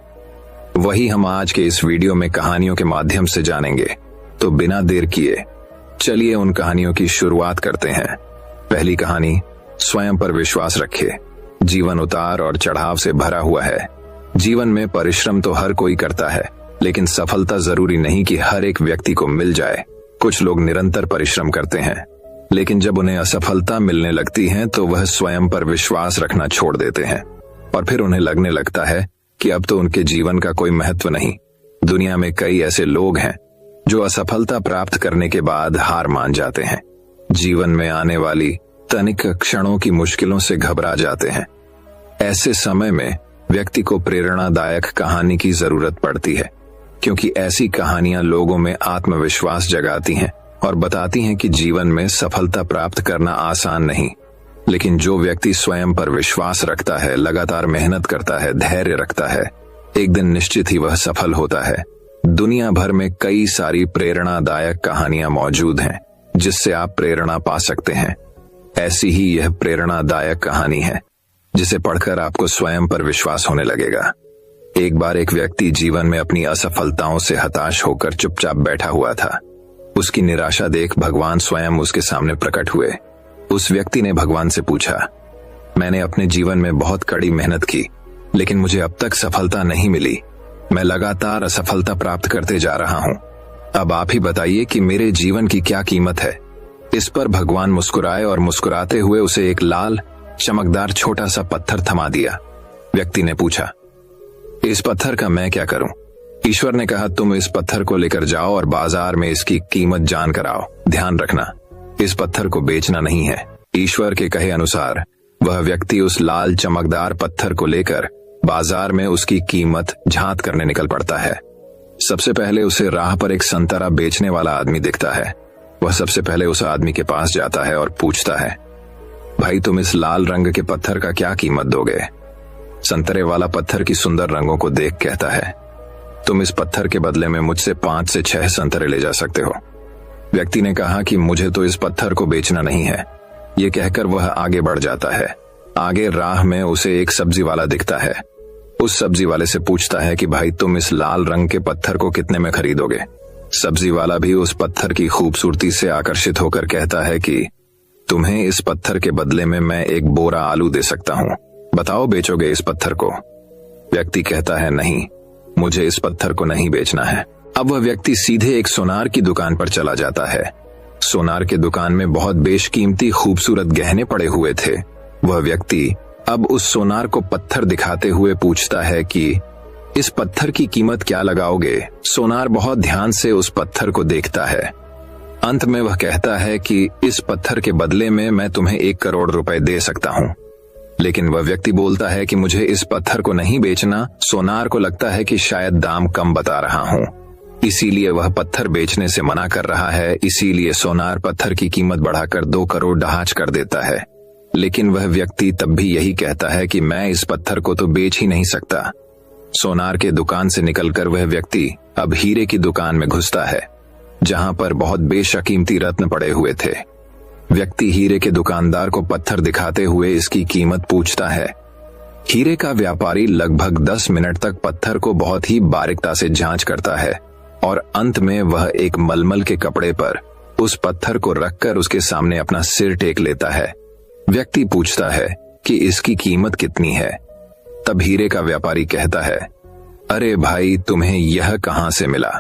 वही हम आज के इस वीडियो में कहानियों के माध्यम से जानेंगे। तो बिना देर किए चलिए उन कहानियों की शुरुआत करते हैं। पहली कहानी, स्वयं पर विश्वास रखें। जीवन उतार और चढ़ाव से भरा हुआ है। जीवन में परिश्रम तो हर कोई करता है, लेकिन सफलता जरूरी नहीं कि हर एक व्यक्ति को मिल जाए। कुछ लोग निरंतर परिश्रम करते हैं, लेकिन जब उन्हें असफलता मिलने लगती है तो वह स्वयं पर विश्वास रखना छोड़ देते हैं और फिर उन्हें लगने लगता है कि अब तो उनके जीवन का कोई महत्व नहीं। दुनिया में कई ऐसे लोग हैं जो असफलता प्राप्त करने के बाद हार मान जाते हैं। जीवन में आने वाली तनिक क्षणों की मुश्किलों से घबरा जाते हैं। ऐसे समय में व्यक्ति को प्रेरणादायक कहानी की जरूरत पड़ती है, क्योंकि ऐसी कहानियां लोगों में आत्मविश्वास जगाती हैं और बताती हैं कि जीवन में सफलता प्राप्त करना आसान नहीं, लेकिन जो व्यक्ति स्वयं पर विश्वास रखता है, लगातार मेहनत करता है, धैर्य रखता है, एक दिन निश्चित ही वह सफल होता है। दुनिया भर में कई सारी प्रेरणादायक कहानियां मौजूद हैं जिससे आप प्रेरणा पा सकते हैं। ऐसी ही यह प्रेरणादायक कहानी है जिसे पढ़कर आपको स्वयं पर विश्वास होने लगेगा। एक बार एक व्यक्ति जीवन में अपनी असफलताओं से हताश होकर चुपचाप बैठा हुआ था। उसकी निराशा देख भगवान स्वयं उसके सामने प्रकट हुए। उस व्यक्ति ने भगवान से पूछा, मैंने अपने जीवन में बहुत कड़ी मेहनत की, लेकिन मुझे अब तक सफलता नहीं मिली। मैं लगातार असफलता प्राप्त करते जा रहा हूं। अब आप ही बताइए कि मेरे जीवन की क्या कीमत है। इस पर भगवान मुस्कुराए और मुस्कुराते हुए उसे एक लाल चमकदार छोटा सा पत्थर थमा दिया। व्यक्ति ने पूछा, इस पत्थर का मैं क्या करूं? ईश्वर ने कहा, तुम इस पत्थर को लेकर जाओ और बाजार में इसकी कीमत जान कर आओ। ध्यान रखना, इस पत्थर को बेचना नहीं है। ईश्वर के कहे अनुसार वह व्यक्ति उस लाल चमकदार पत्थर को लेकर बाजार में उसकी कीमत झांत करने निकल पड़ता है। सबसे पहले उसे राह पर एक संतरा बेचने वाला आदमी दिखता है। वह सबसे पहले उस आदमी के पास जाता है और पूछता है, भाई तुम इस लाल रंग के पत्थर का क्या कीमत दोगे? संतरे वाला पत्थर की सुंदर रंगों को देख कहता है, तुम इस पत्थर के बदले में मुझसे 5 से 6 संतरे ले जा सकते हो। व्यक्ति ने कहा कि मुझे तो इस पत्थर को बेचना नहीं है। ये कहकर वह आगे बढ़ जाता है। आगे राह में उसे एक सब्जी वाला दिखता है। उस सब्जी वाले से पूछता है कि भाई तुम इस लाल रंग के पत्थर को कितने में खरीदोगे? सब्जी वाला भी उस पत्थर की खूबसूरती से आकर्षित होकर कहता है कि तुम्हें इस पत्थर के बदले में मैं एक बोरा आलू दे सकता हूँ। बताओ, बेचोगे इस पत्थर को? व्यक्ति कहता है, नहीं, मुझे इस पत्थर को नहीं बेचना है। अब वह व्यक्ति सीधे एक सोनार की दुकान पर चला जाता है। सोनार के दुकान में बहुत बेशकीमती खूबसूरत गहने पड़े हुए थे। वह व्यक्ति अब उस सोनार को पत्थर दिखाते हुए पूछता है कि इस पत्थर की कीमत क्या लगाओगे? सोनार बहुत ध्यान से उस पत्थर को देखता है। अंत में वह कहता है कि इस पत्थर के बदले में मैं तुम्हें 1 करोड़ रुपए दे सकता हूँ। लेकिन वह व्यक्ति बोलता है कि मुझे इस पत्थर को नहीं बेचना। सोनार को लगता है कि शायद दाम कम बता रहा हूँ, इसीलिए वह पत्थर बेचने से मना कर रहा है। इसीलिए सोनार पत्थर की कीमत बढ़ाकर 2 करोड़ ढांच कर देता है। लेकिन वह व्यक्ति तब भी यही कहता है कि मैं इस पत्थर को तो बेच ही नहीं सकता। सोनार के दुकान से निकलकर वह व्यक्ति अब हीरे की दुकान में घुसता है, जहां पर बहुत बेशकीमती रत्न पड़े हुए थे। व्यक्ति हीरे के दुकानदार को पत्थर दिखाते हुए इसकी कीमत पूछता है। हीरे का व्यापारी लगभग 10 मिनट तक पत्थर को बहुत ही बारीकता से जांच करता है और अंत में वह एक मलमल के कपड़े पर उस पत्थर को रखकर उसके सामने अपना सिर टेक लेता है। व्यक्ति पूछता है कि इसकी कीमत कितनी है? तब हीरे का व्यापारी कहता है, अरे भाई, तुम्हें यह कहां से मिला?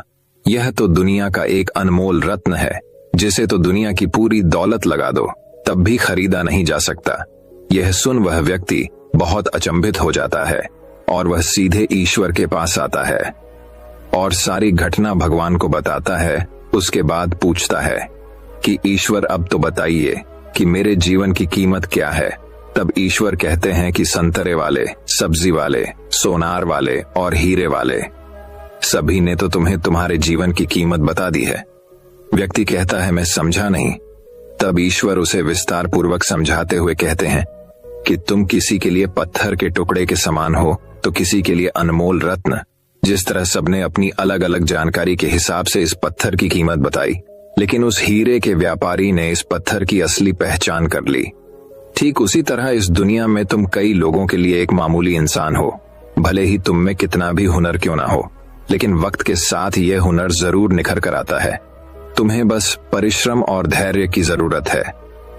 यह तो दुनिया का एक अनमोल रत्न है, जिसे तो दुनिया की पूरी दौलत लगा दो तब भी खरीदा नहीं जा सकता। यह सुन वह व्यक्ति बहुत अचंभित हो जाता है और वह सीधे ईश्वर के पास आता है और सारी घटना भगवान को बताता है। उसके बाद पूछता है कि ईश्वर, अब तो बताइए कि मेरे जीवन की कीमत क्या है? तब ईश्वर कहते हैं कि संतरे वाले, सब्जी वाले, सोनार वाले और हीरे वाले, सभी ने तो तुम्हें तुम्हारे जीवन की कीमत बता दी है। व्यक्ति कहता है, मैं समझा नहीं। तब ईश्वर उसे विस्तार पूर्वक समझाते हुए कहते हैं कि तुम किसी के लिए पत्थर के टुकड़े के समान हो तो किसी के लिए अनमोल रत्न। जिस तरह सबने अपनी अलग अलग जानकारी के हिसाब से इस पत्थर की कीमत बताई, लेकिन उस हीरे के व्यापारी ने इस पत्थर की असली पहचान कर ली। ठीक उसी तरह इस दुनिया में तुम कई लोगों के लिए एक मामूली इंसान हो, भले ही तुम में कितना भी हुनर क्यों ना हो, लेकिन वक्त के साथ यह हुनर जरूर निखर कर आता है। तुम्हें बस परिश्रम और धैर्य की जरूरत है।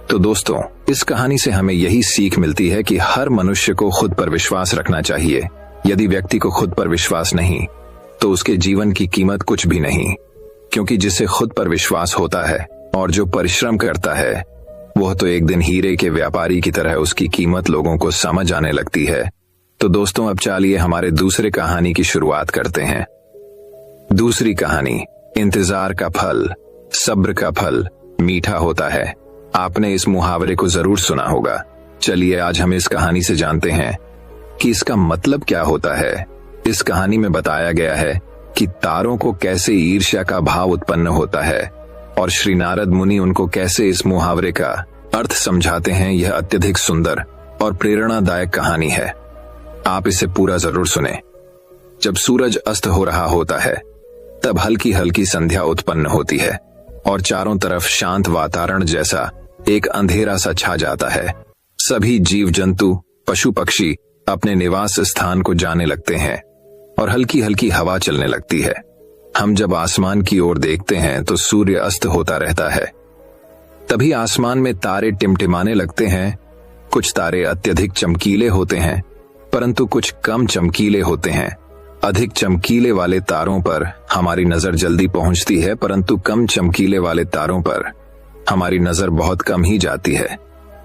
तो दोस्तों, इस कहानी से हमें यही सीख मिलती है कि हर मनुष्य को खुद पर विश्वास रखना चाहिए। यदि व्यक्ति को खुद पर विश्वास नहीं, तो उसके जीवन की कीमत कुछ भी नहीं, क्योंकि जिसे खुद पर विश्वास होता है और जो परिश्रम करता है, वह तो एक दिन हीरे के व्यापारी की तरह उसकी कीमत लोगों को समझ आने लगती है। तो दोस्तों, अब चलिए हमारे दूसरे कहानी की शुरुआत करते हैं। दूसरी कहानी, इंतजार का फल, सब्र का फल मीठा होता है। आपने इस मुहावरे को जरूर सुना होगा। चलिए आज हम इस कहानी से जानते हैं कि इसका मतलब क्या होता है। इस कहानी में बताया गया है कि तारों को कैसे ईर्ष्या का भाव उत्पन्न होता है और श्री नारद मुनि उनको कैसे इस मुहावरे का अर्थ समझाते हैं। यह अत्यधिक सुंदर और प्रेरणादायक कहानी है। आप इसे पूरा जरूर सुने। जब सूरज अस्त हो रहा होता है, तब हल्की हल्की संध्या उत्पन्न होती है और चारों तरफ शांत वातावरण जैसा एक अंधेरा सा छा जाता है। सभी जीव जंतु, पशु पक्षी अपने निवास स्थान को जाने लगते हैं और हल्की हल्की हवा चलने लगती है। हम जब आसमान की ओर देखते हैं तो सूर्य अस्त होता रहता है। तभी आसमान में तारे टिमटिमाने लगते हैं। कुछ तारे अत्यधिक चमकीले होते हैं, परंतु कुछ कम चमकीले होते हैं। अधिक चमकीले वाले तारों पर हमारी नजर जल्दी पहुंचती है, परंतु कम चमकीले वाले तारों पर हमारी नजर बहुत कम ही जाती है।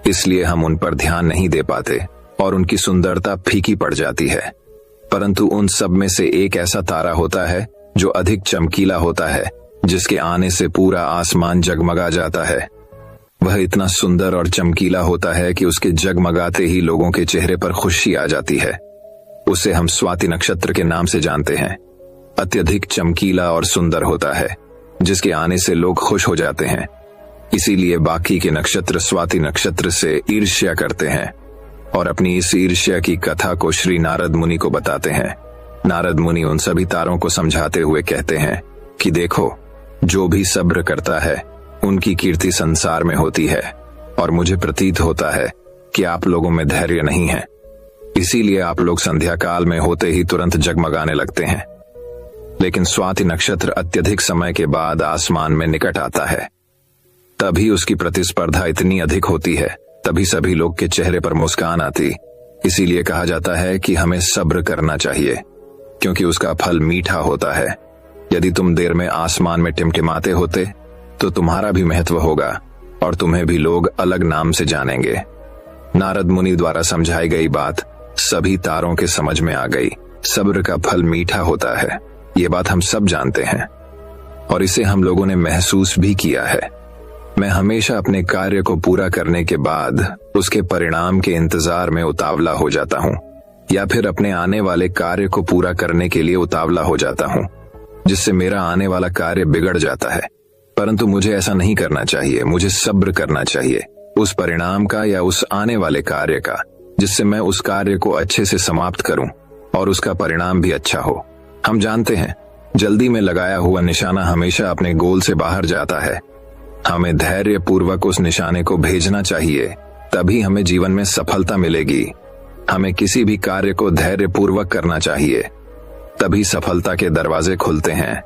इसलिए हम उन पर ध्यान नहीं दे पाते और उनकी सुंदरता फीकी पड़ जाती है। परंतु उन सब में से एक ऐसा तारा होता है जो अधिक चमकीला होता है, जिसके आने से पूरा आसमान जगमगा जाता है। वह इतना सुंदर और चमकीला होता है कि उसके जगमगाते ही लोगों के चेहरे पर खुशी आ जाती है। उसे हम स्वाति नक्षत्र के नाम से जानते हैं। अत्यधिक चमकीला और सुंदर होता है, जिसके आने से लोग खुश हो जाते हैं। इसीलिए बाकी के नक्षत्र स्वाति नक्षत्र से ईर्ष्या करते हैं और अपनी इस ईर्ष्या की कथा को श्री नारद मुनि को बताते हैं। नारद मुनि उन सभी तारों को समझाते हुए कहते हैं कि देखो, जो भी सब्र करता है उनकी कीर्ति संसार में होती है, और मुझे प्रतीत होता है कि आप लोगों में धैर्य नहीं है। इसीलिए आप लोग संध्या काल में होते ही तुरंत जगमगाने लगते हैं। लेकिन स्वाति नक्षत्र अत्यधिक समय के बाद आसमान में निकट आता है। तभी उसकी प्रतिस्पर्धा इतनी अधिक होती है, तभी सभी लोग के चेहरे पर मुस्कान आती। इसीलिए कहा जाता है कि हमें सब्र करना चाहिए, क्योंकि उसका फल मीठा होता है। यदि तुम देर में आसमान में टिमटिमाते होते तो तुम्हारा भी महत्व होगा और तुम्हें भी लोग अलग नाम से जानेंगे। नारद मुनि द्वारा समझाई गई बात सभी तारों के समझ में आ गई। सब्र का फल मीठा होता है, ये बात हम सब जानते हैं और इसे हम लोगों ने महसूस भी किया है। मैं हमेशा अपने कार्य को पूरा करने के बाद उसके परिणाम के इंतजार में उतावला हो जाता हूँ, या फिर अपने आने वाले कार्य को पूरा करने के लिए उतावला हो जाता हूँ, जिससे मेरा आने वाला कार्य बिगड़ जाता है। परंतु मुझे ऐसा नहीं करना चाहिए। मुझे सब्र करना चाहिए उस परिणाम का या उस आने वाले कार्य का, जिससे मैं उस कार्य को अच्छे से समाप्त करूं और उसका परिणाम भी अच्छा हो। हम जानते हैं, जल्दी में लगाया हुआ निशाना हमेशा अपने गोल से बाहर जाता है। हमें धैर्य पूर्वक उस निशाने को भेजना चाहिए, तभी हमें जीवन में सफलता मिलेगी। हमें किसी भी कार्य को धैर्य पूर्वक करना चाहिए, तभी सफलता के दरवाजे खुलते हैं।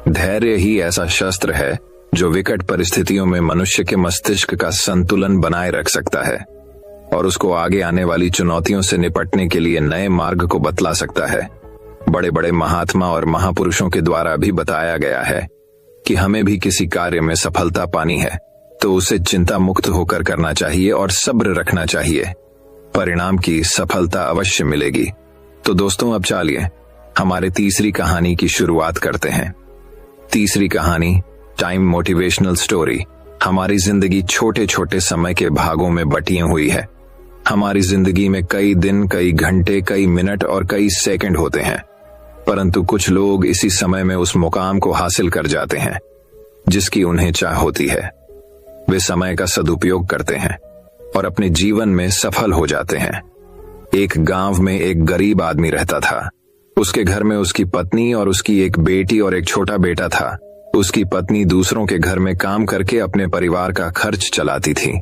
धैर्य ही ऐसा शस्त्र है जो विकट परिस्थितियों में मनुष्य के मस्तिष्क का संतुलन बनाए रख सकता है और उसको आगे आने वाली चुनौतियों से निपटने के लिए नए मार्ग को बतला सकता है। बड़े बड़े महात्मा और महापुरुषों के द्वारा भी बताया गया है कि हमें भी किसी कार्य में सफलता पानी है तो उसे चिंता मुक्त होकर करना चाहिए और सब्र रखना चाहिए। परिणाम की सफलता अवश्य मिलेगी। तो दोस्तों, अब चलिए हमारे तीसरी कहानी की शुरुआत करते हैं। तीसरी कहानी, टाइम मोटिवेशनल स्टोरी। हमारी जिंदगी छोटे छोटे समय के भागों में बटी हुई है। हमारी जिंदगी में कई दिन, कई घंटे, कई मिनट और कई सेकंड होते हैं, परंतु कुछ लोग इसी समय में उस मुकाम को हासिल कर जाते हैं जिसकी उन्हें चाह होती है। वे समय का सदुपयोग करते हैं और अपने जीवन में सफल हो जाते हैं। एक गांव में एक गरीब आदमी रहता था। उसके घर में उसकी पत्नी और उसकी एक बेटी और एक छोटा बेटा था। उसकी पत्नी दूसरों के घर में काम करके अपने परिवार का खर्च चलाती थी।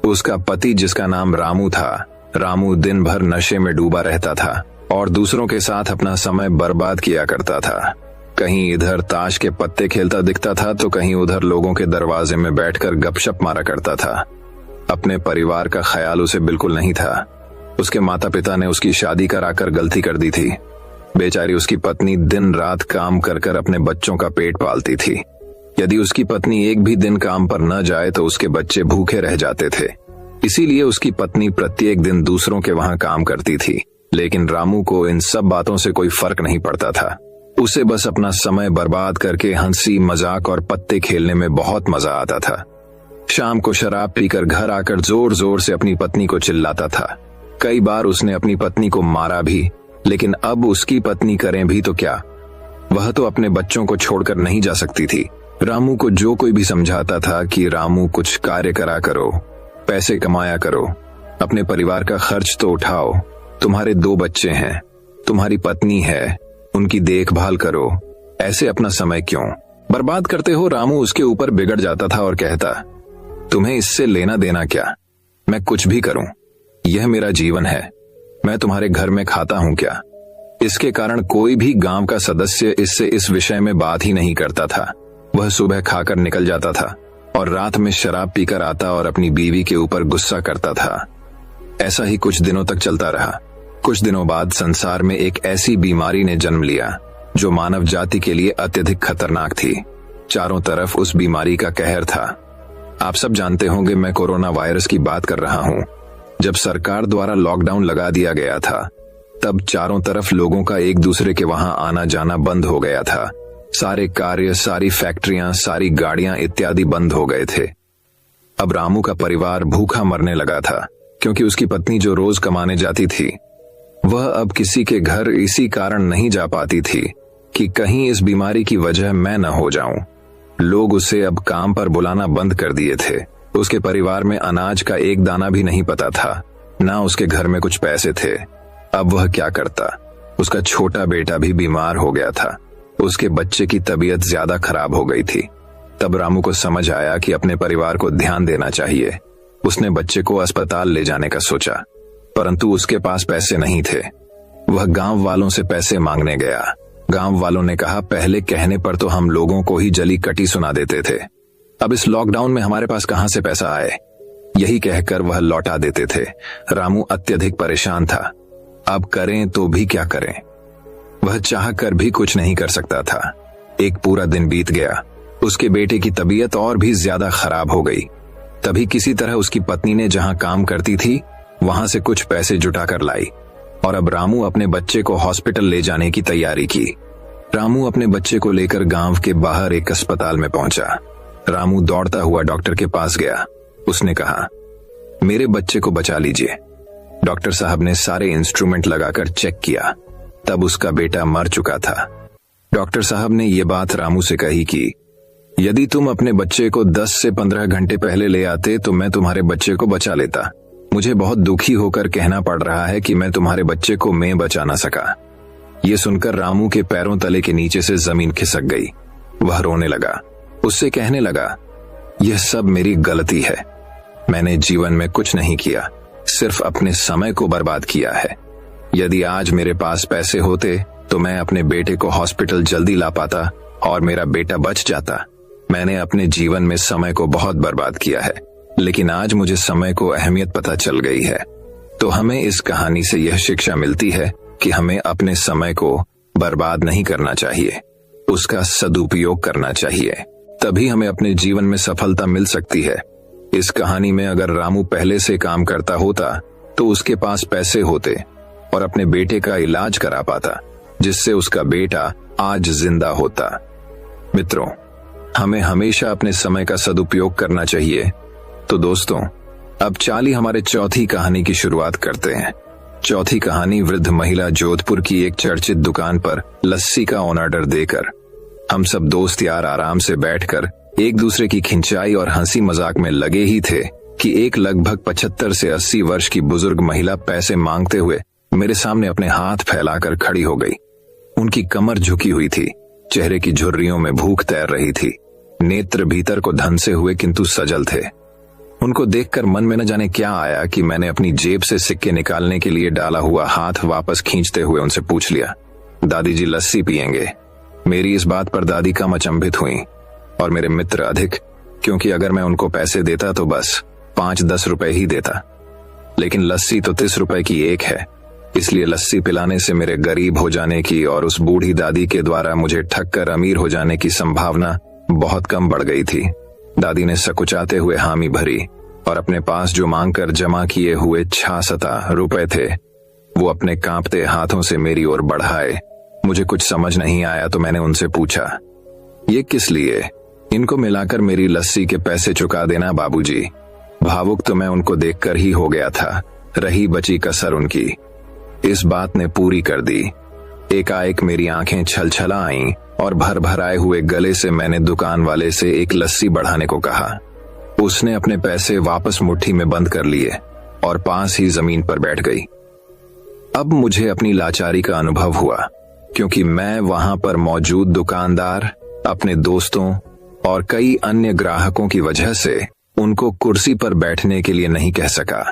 उसका पति, जिसका नाम रामू था, रामू दिन भर नशे में डूबा रहता था और दूसरों के साथ अपना समय बर्बाद किया करता था। कहीं इधर ताश के पत्ते खेलता दिखता था तो कहीं उधर लोगों के दरवाजे में बैठकर गपशप मारा करता था। अपने परिवार का ख्याल उसे बिल्कुल नहीं था। उसके माता पिता ने उसकी शादी कराकर गलती कर दी थी। बेचारी उसकी पत्नी दिन रात काम कर कर अपने बच्चों का पेट पालती थी। यदि उसकी पत्नी एक भी दिन काम पर न जाए तो उसके बच्चे भूखे रह जाते थे। इसीलिए उसकी पत्नी प्रत्येक दिन दूसरों के वहां काम करती थी। लेकिन रामू को इन सब बातों से कोई फर्क नहीं पड़ता था। उसे बस अपना समय बर्बाद करके हंसी मजाक और पत्ते खेलने में बहुत मजा आता था। शाम को शराब पीकर घर आकर जोर जोर से अपनी पत्नी को चिल्लाता था। कई बार उसने अपनी पत्नी को मारा भी, लेकिन अब उसकी पत्नी करें भी तो क्या, वह तो अपने बच्चों को छोड़कर नहीं जा सकती थी। रामू को जो कोई भी समझाता था कि रामू कुछ कार्य करा करो, पैसे कमाया करो, अपने परिवार का खर्च तो उठाओ, तुम्हारे 2 बच्चे हैं, तुम्हारी पत्नी है, उनकी देखभाल करो, ऐसे अपना समय क्यों बर्बाद करते हो। रामू उसके ऊपर बिगड़ जाता था और कहता, तुम्हें इससे लेना देना क्या, मैं कुछ भी करूं, यह मेरा जीवन है, मैं तुम्हारे घर में खाता हूं क्या। इसके कारण कोई भी गांव का सदस्य इससे इस विषय में बात ही नहीं करता था। वह सुबह खाकर निकल जाता था और रात में शराब पीकर आता और अपनी बीवी के ऊपर गुस्सा करता था। ऐसा ही कुछ दिनों तक चलता रहा। कुछ दिनों बाद संसार में एक ऐसी बीमारी ने जन्म लिया जो मानव जाति के लिए अत्यधिक खतरनाक थी। चारों तरफ उस बीमारी का कहर था। आप सब जानते होंगे मैं कोरोना वायरस की बात कर रहा हूं। जब सरकार द्वारा लॉकडाउन लगा दिया गया था तब चारों तरफ लोगों का एक दूसरे के वहां आना जाना बंद हो गया था। सारे कार्य, सारी फैक्ट्रियां, सारी गाड़ियां इत्यादि बंद हो गए थे। अब रामू का परिवार भूखा मरने लगा था क्योंकि उसकी पत्नी जो रोज कमाने जाती थी वह अब किसी के घर इसी कारण नहीं जा पाती थी कि कहीं इस बीमारी की वजह मैं न हो जाऊं। लोग उसे अब काम पर बुलाना बंद कर दिए थे। उसके परिवार में अनाज का एक दाना भी नहीं पता था, ना उसके घर में कुछ पैसे थे। अब वह क्या करता। उसका छोटा बेटा भी बीमार हो गया था। उसके बच्चे की तबीयत ज्यादा खराब हो गई थी। तब रामू को समझ आया कि अपने परिवार को ध्यान देना चाहिए। उसने बच्चे को अस्पताल ले जाने का सोचा, परंतु उसके पास पैसे नहीं थे। वह गांव वालों से पैसे मांगने गया। गांव वालों ने कहा, पहले कहने पर तो हम लोगों को ही जली कटी सुना देते थे, अब इस लॉकडाउन में हमारे पास कहां से पैसा आए। यही कहकर वह लौटा देते थे। रामू अत्यधिक परेशान था। अब करें तो भी क्या करें। वह चाह कर भी कुछ नहीं कर सकता था। एक पूरा दिन बीत गया। उसके बेटे की तबीयत और भी ज्यादा खराब हो गई। तभी किसी तरह उसकी पत्नी ने जहां काम करती थी वहां से कुछ पैसे जुटाकर लाई और अब रामू अपने बच्चे को हॉस्पिटल ले जाने की तैयारी की। रामू अपने बच्चे को लेकर गांव के बाहर एक अस्पताल में पहुंचा। रामू दौड़ता हुआ डॉक्टर के पास गया। उसने कहा, मेरे बच्चे को बचा लीजिए। डॉक्टर साहब ने सारे इंस्ट्रूमेंट लगाकर चेक किया, तब उसका बेटा मर चुका था। डॉक्टर साहब ने यह बात रामू से कही कि यदि तुम अपने बच्चे को 10 से 15 घंटे पहले ले आते तो मैं तुम्हारे बच्चे को बचा लेता। मुझे बहुत दुखी होकर कहना पड़ रहा है कि मैं तुम्हारे बच्चे को मैं बचा ना सका। ये सुनकर रामू के पैरों तले के नीचे से जमीन खिसक गई। वह रोने लगा। उससे कहने लगा, यह सब मेरी गलती है। मैंने जीवन में कुछ नहीं किया, सिर्फ अपने समय को बर्बाद किया है। यदि आज मेरे पास पैसे होते तो मैं अपने बेटे को हॉस्पिटल जल्दी ला पाता और मेरा बेटा बच जाता। मैंने अपने जीवन में समय को बहुत बर्बाद किया है, लेकिन आज मुझे समय को अहमियत पता चल गई है। तो हमें इस कहानी से यह शिक्षा मिलती है कि हमें अपने समय को बर्बाद नहीं करना चाहिए, उसका सदुपयोग करना चाहिए। तभी हमें अपने जीवन में सफलता मिल सकती है। इस कहानी में अगर रामू पहले से काम करता होता तो उसके पास पैसे होते और अपने बेटे का इलाज करा पाता, जिससे उसका बेटा आज जिंदा होता। मित्रों, हमें हमेशा अपने समय का सदुपयोग करना चाहिए। तो दोस्तों, अब चाली हमारे चौथी कहानी की शुरुआत करते हैं। चौथी कहानी वृद्ध महिला जोधपुर की एक चर्चित दुकान पर लस्सी का ऑर्डर देकर हम सब दोस्त यार आराम से बैठकर एक दूसरे की खिंचाई और हंसी मजाक में लगे ही थे कि एक लगभग 75 से 80 वर्ष की बुजुर्ग महिला पैसे मांगते हुए मेरे सामने अपने हाथ फैलाकर खड़ी हो गई। उनकी कमर झुकी हुई थी, चेहरे की झुर्रियों में भूख तैर रही थी, नेत्र भीतर को धंसे हुए किंतु सजल थे। उनको देखकर मन में न जाने क्या आया कि मैंने अपनी जेब से सिक्के निकालने के लिए डाला हुआ हाथ वापस खींचते हुए उनसे पूछ लिया, दादी जी लस्सी पियेंगे? मेरी इस बात पर दादी कम अचंभित हुई और मेरे मित्र अधिक, क्योंकि अगर मैं उनको पैसे देता तो बस 5-10 रुपए ही देता, लेकिन लस्सी तो 30 रुपए की एक है। इसलिए लस्सी पिलाने से मेरे गरीब हो जाने की और उस बूढ़ी दादी के द्वारा मुझे ठग कर अमीर हो जाने की संभावना बहुत कम बढ़ गई थी। दादी ने सकुचाते हुए हामी भरी और अपने पास जो मांगकर जमा किए हुए 66 रुपए थे वो अपने कांपते हाथों से मेरी ओर बढ़ाए। मुझे कुछ समझ नहीं आया तो मैंने उनसे पूछा, ये किस लिए? इनको मिलाकर मेरी लस्सी के पैसे चुका देना बाबूजी। भावुक तो मैं उनको देखकर ही हो गया था, रही बची कसर उनकी। इस बात ने पूरी कर दी। एकाएक मेरी आंखें छलछला आईं और भर भर आए हुए गले से मैंने दुकान वाले से एक लस्सी बढ़ाने को कहा। उसने अपने पैसे वापस मुट्ठी में बंद कर लिए और पास ही जमीन पर बैठ गई। अब मुझे अपनी लाचारी का अनुभव हुआ, क्योंकि मैं वहां पर मौजूद दुकानदार, अपने दोस्तों और कई अन्य ग्राहकों की वजह से उनको कुर्सी पर बैठने के लिए नहीं कह सका।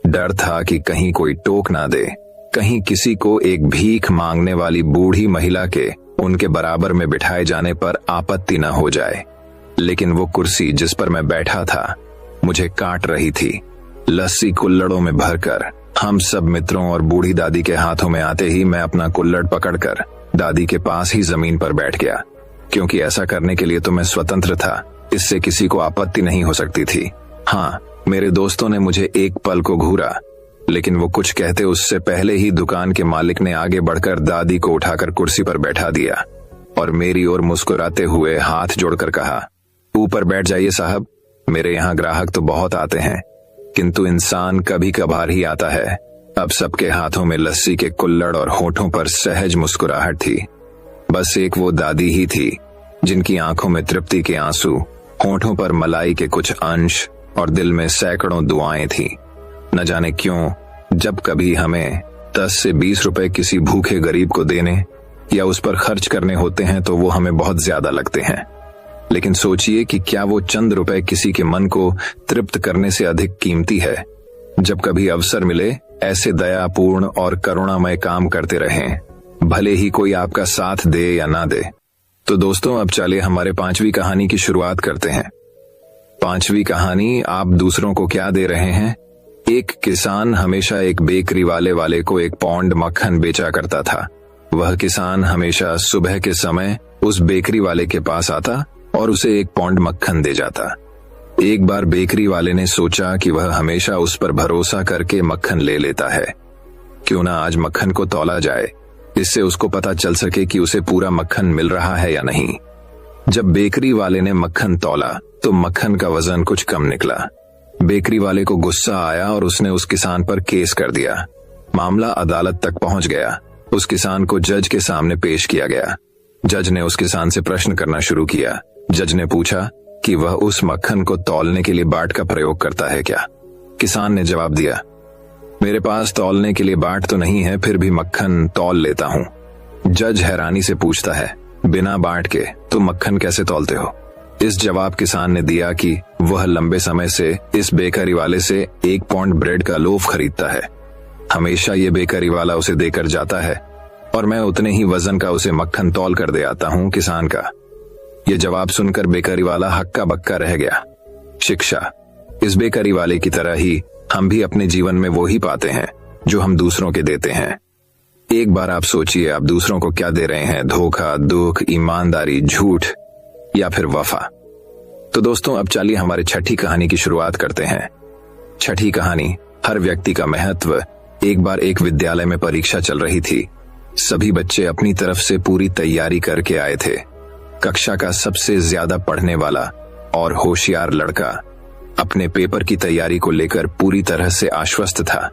डर था कि कहीं कोई टोक ना दे, कहीं किसी को एक भीख मांगने वाली बूढ़ी महिला के उनके बराबर में बिठाए जाने पर आपत्ति न हो जाए। लेकिन वो कुर्सी जिस पर मैं बैठा था मुझे काट रही थी। लस्सी कुल्लड़ों में भरकर हम सब मित्रों और बूढ़ी दादी के हाथों में आते ही मैं अपना कुल्लड़ पकड़कर दादी के पास ही जमीन पर बैठ गया, क्योंकि ऐसा करने के लिए तो मैं स्वतंत्र था, इससे किसी को आपत्ति नहीं हो सकती थी। हाँ, मेरे दोस्तों ने मुझे एक पल को घूरा, लेकिन वो कुछ कहते उससे पहले ही दुकान के मालिक ने आगे बढ़कर दादी को उठाकर कुर्सी पर बैठा दिया और मेरी ओर मुस्कुराते हुए हाथ जोड़कर कहा, ऊपर बैठ जाइए साहब, मेरे यहाँ ग्राहक तो बहुत आते हैं, किंतु इंसान कभी कभार ही आता है। अब सबके हाथों में लस्सी के कुल्लड़ और होठों पर सहज मुस्कुराहट थी। बस एक वो दादी ही थी जिनकी आंखों में तृप्ति के आंसू, होठों पर मलाई के कुछ अंश और दिल में सैकड़ों दुआएं थी। न जाने क्यों जब कभी हमें 10 से 20 रुपए किसी भूखे गरीब को देने या उस पर खर्च करने होते हैं तो वो हमें बहुत ज्यादा लगते हैं। लेकिन सोचिए कि क्या वो चंद रुपए किसी के मन को तृप्त करने से अधिक कीमती है। जब कभी अवसर मिले ऐसे दयापूर्ण और करुणामय काम करते रहें, भले ही कोई आपका साथ दे या ना दे। तो दोस्तों, अब चलिए हमारे 5वीं कहानी की शुरुआत करते हैं। 5वीं कहानी, आप दूसरों को क्या दे रहे हैं। एक किसान हमेशा एक बेकरी वाले को 1 पौंड मक्खन बेचा करता था। वह किसान हमेशा सुबह के समय उस बेकरी वाले के पास आता और उसे 1 पौंड मक्खन दे जाता। एक बार बेकरी वाले ने सोचा कि वह हमेशा उस पर भरोसा करके मक्खन ले लेता है, क्यों ना आज मक्खन को तौला जाए, इससे उसको पता चल सके कि उसे पूरा मक्खन मिल रहा है या नहीं। जब बेकरी वाले ने मक्खन तौला तो मक्खन का वजन कुछ कम निकला। बेकरी वाले को गुस्सा आया और उसने उस किसान पर केस कर दिया। मामला अदालत तक पहुंच गया। उस किसान को जज के सामने पेश किया गया। जज ने उस किसान से प्रश्न करना शुरू किया। जज ने पूछा कि वह उस मक्खन को तौलने के लिए बाट का प्रयोग करता है क्या। किसान ने जवाब दिया, मेरे पास तौलने के लिए बाट तो नहीं है, फिर भी मक्खन तौल लेता हूं। जज हैरानी से पूछता है, बिना बाट के तुम मक्खन कैसे तौलते हो। इस जवाब किसान ने दिया कि वह लंबे समय से इस बेकरी वाले से 1 पौंड ब्रेड का लोफ खरीदता है। हमेशा ये बेकरी वाला उसे देकर जाता है और मैं उतने ही वजन का उसे मक्खन तौल कर दे आता हूं किसान का। यह जवाब सुनकर बेकरी वाला हक्का बक्का रह गया। शिक्षा, इस बेकरी वाले की तरह ही हम भी अपने जीवन में वो ही पाते हैं जो हम दूसरों के देते हैं। एक बार आप सोचिए, आप दूसरों को क्या दे रहे हैं, धोखा, दुख, ईमानदारी, झूठ या फिर वफा। तो दोस्तों, अब चलिए हमारे 6ठी कहानी की शुरुआत करते हैं। 6ठी कहानी, हर व्यक्ति का महत्व। एक बार एक विद्यालय में परीक्षा चल रही थी। सभी बच्चे अपनी तरफ से पूरी तैयारी करके आए थे। कक्षा का सबसे ज्यादा पढ़ने वाला और होशियार लड़का अपने पेपर की तैयारी को लेकर पूरी तरह से आश्वस्त था।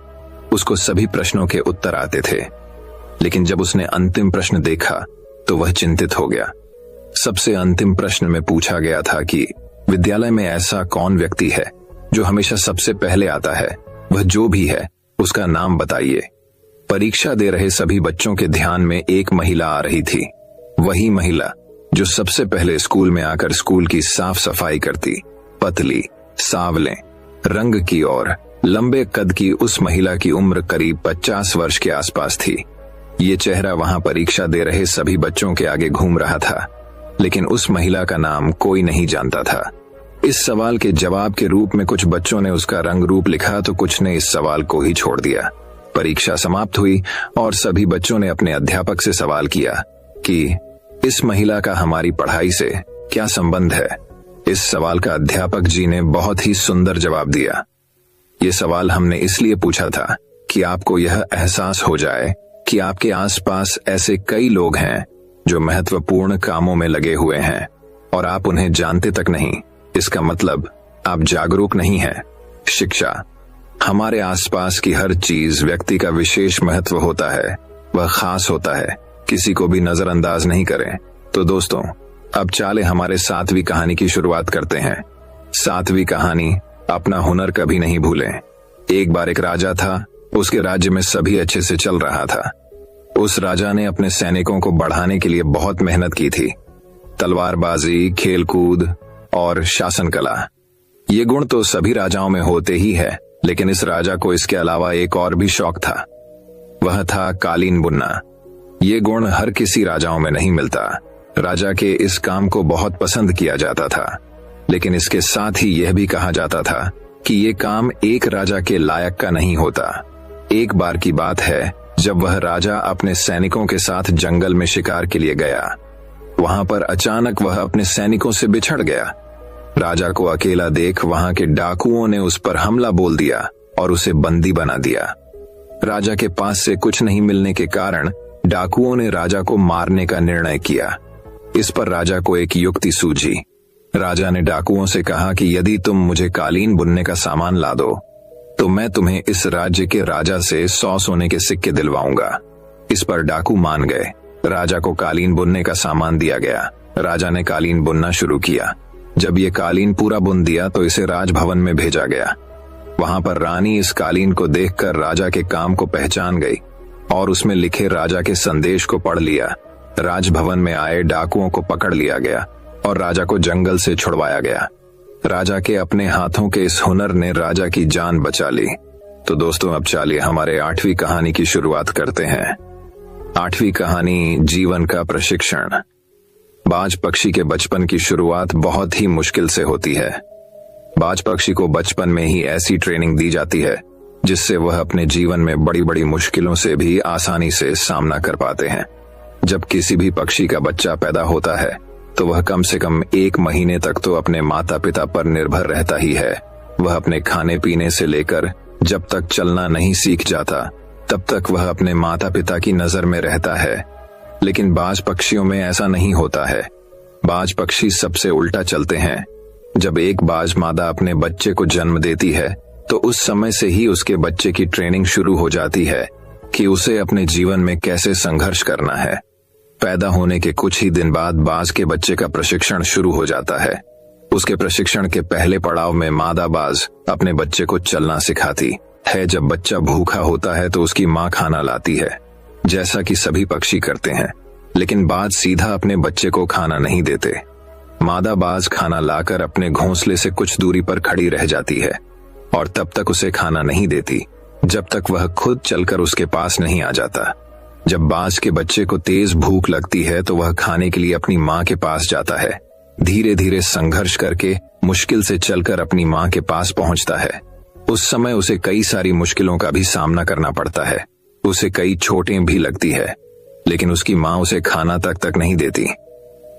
उसको सभी प्रश्नों के उत्तर आते थे, लेकिन जब उसने अंतिम प्रश्न देखा तो वह चिंतित हो गया। सबसे अंतिम प्रश्न में पूछा गया था कि विद्यालय में ऐसा कौन व्यक्ति है जो हमेशा सबसे पहले आता है, वह जो भी है उसका नाम बताइए। परीक्षा दे रहे सभी बच्चों के ध्यान में एक महिला आ रही थी। वही महिला जो सबसे पहले स्कूल में आकर स्कूल की साफ सफाई करती, पतली, सांवले रंग की और लंबे कद की उस महिला की उम्र करीब 50 वर्ष के आसपास थी। ये चेहरा वहां परीक्षा दे रहे सभी बच्चों के आगे घूम रहा था, लेकिन उस महिला का नाम कोई नहीं जानता था। इस सवाल के जवाब के रूप में कुछ बच्चों ने उसका रंग रूप लिखा तो कुछ ने इस सवाल को ही छोड़ दिया। परीक्षा समाप्त हुई और सभी बच्चों ने अपने अध्यापक से सवाल किया कि इस महिला का हमारी पढ़ाई से क्या संबंध है। इस सवाल का अध्यापक जी ने बहुत ही सुंदर जवाब दिया। ये सवाल हमने इसलिए पूछा था कि आपको यह एहसास हो जाए कि आपके आसपास ऐसे कई लोग हैं जो महत्वपूर्ण कामों में लगे हुए हैं और आप उन्हें जानते तक नहीं। इसका मतलब आप जागरूक नहीं हैं। शिक्षा। हमारे आसपास की हर चीज व्यक्ति का विशेष महत्व होता है, वह खास होता है, किसी को भी नजरअंदाज नहीं करें। तो दोस्तों, अब चाले हमारे 7वीं कहानी की शुरुआत करते हैं। 7वीं कहानी, अपना हुनर कभी नहीं भूलें। एक बार एक राजा था, उसके राज्य में सभी अच्छे से चल रहा था। उस राजा ने अपने सैनिकों को बढ़ाने के लिए बहुत मेहनत की थी। तलवारबाजी, खेलकूद और शासन कला, ये गुण तो सभी राजाओं में होते ही है, लेकिन इस राजा को इसके अलावा एक और भी शौक था। वह था कालीन बुनना। ये गुण हर किसी राजाओं में नहीं मिलता। राजा के इस काम को बहुत पसंद किया जाता था, लेकिन इसके साथ ही यह भी कहा जाता था कि ये काम एक राजा के लायक का नहीं होता। एक बार की बात है जब वह राजा अपने सैनिकों के साथ जंगल में शिकार के लिए गया। वहां पर अचानक वह अपने सैनिकों से बिछड़ गया। राजा को अकेला देख वहां के डाकुओं ने उस पर हमला बोल दिया और उसे बंदी बना दिया। राजा के पास से कुछ नहीं मिलने के कारण डाकुओं ने राजा को मारने का निर्णय किया। इस पर राजा को एक युक्ति सूझी। राजा ने डाकुओं से कहा कि यदि तुम मुझे कालीन बुनने का सामान ला दो तो मैं तुम्हें इस राज्य के राजा से 100 सोने के सिक्के दिलवाऊंगा। इस पर डाकू मान गए। राजा को कालीन बुनने का सामान दिया गया। राजा ने कालीन बुनना शुरू किया। जब ये कालीन पूरा बुन दिया तो इसे राजभवन में भेजा गया। वहां पर रानी इस कालीन को देखकर राजा के काम को पहचान गई और उसमें लिखे राजा के संदेश को पढ़ लिया। राजभवन में आए डाकुओं को पकड़ लिया गया और राजा को जंगल से छुड़वाया गया। राजा के अपने हाथों के इस हुनर ने राजा की जान बचा ली। तो दोस्तों, अब चलिए हमारे 8वीं कहानी की शुरुआत करते हैं। 8वीं कहानी, जीवन का प्रशिक्षण। बाज पक्षी के बचपन की शुरुआत बहुत ही मुश्किल से होती है। बाज पक्षी को बचपन में ही ऐसी ट्रेनिंग दी जाती है जिससे वह अपने जीवन में बड़ी बड़ी मुश्किलों से भी आसानी से सामना कर पाते हैं। जब किसी भी पक्षी का बच्चा पैदा होता है तो वह कम से कम 1 महीने तक तो अपने माता पिता पर निर्भर रहता ही है। वह अपने खाने पीने से लेकर जब तक चलना नहीं सीख जाता तब तक वह अपने माता पिता की नजर में रहता है। लेकिन बाज पक्षियों में ऐसा नहीं होता है। बाज पक्षी सबसे उल्टा चलते हैं। जब एक बाज मादा अपने बच्चे को जन्म देती है तो उस समय से ही उसके बच्चे की ट्रेनिंग शुरू हो जाती है कि उसे अपने जीवन में कैसे संघर्ष करना है। पैदा होने के कुछ ही दिन बाद बाज के बच्चे का प्रशिक्षण शुरू हो जाता है। उसके प्रशिक्षण के पहले पड़ाव में मादा बाज अपने बच्चे को चलना सिखाती है। जब बच्चा भूखा होता है तो उसकी माँ खाना लाती है, जैसा कि सभी पक्षी करते हैं, लेकिन बाज सीधा अपने बच्चे को खाना नहीं देते। मादा बाज खाना लाकर अपने घोंसले से कुछ दूरी पर खड़ी रह जाती है और तब तक उसे खाना नहीं देती जब तक वह खुद चलकर उसके पास नहीं आ जाता। जब बाज के बच्चे को तेज भूख लगती है तो वह खाने के लिए अपनी माँ के पास जाता है। धीरे धीरे संघर्ष करके मुश्किल से चलकर अपनी माँ के पास पहुंचता है। उस समय उसे कई सारी मुश्किलों का भी सामना करना पड़ता है। उसे कई चोटें भी लगती है, लेकिन उसकी माँ उसे खाना तक नहीं देती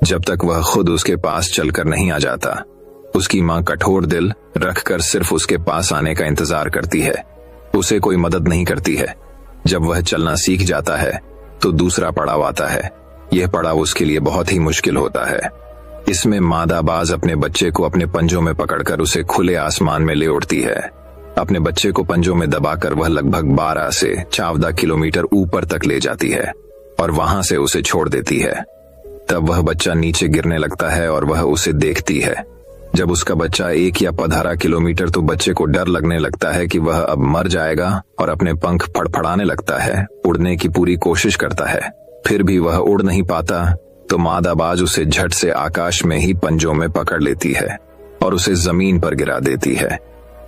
जब तक वह खुद उसके पास चलकर नहीं आ जाता। उसकी माँ कठोर दिल रखकर सिर्फ उसके पास आने का इंतजार करती है, उसे कोई मदद नहीं करती है। जब वह चलना सीख जाता है तो दूसरा पड़ाव आता है। यह पड़ाव उसके लिए बहुत ही मुश्किल होता है। इसमें मादा बाज अपने बच्चे को अपने पंजों में पकड़कर उसे खुले आसमान में ले उड़ती है। अपने बच्चे को पंजों में दबाकर वह लगभग 12 से 14 किलोमीटर ऊपर तक ले जाती है और वहां से उसे छोड़ देती है। तब वह बच्चा नीचे गिरने लगता है और वह उसे देखती है। जब उसका बच्चा 1 या 15 किलोमीटर तो बच्चे को डर लगने लगता है कि वह अब मर जाएगा और अपने पंख फड़फड़ाने लगता है। उड़ने की पूरी कोशिश करता है, फिर भी वह उड़ नहीं पाता तो मादा बाज उसे झट से आकाश में ही पंजों में पकड़ लेती है और उसे जमीन पर गिरा देती है।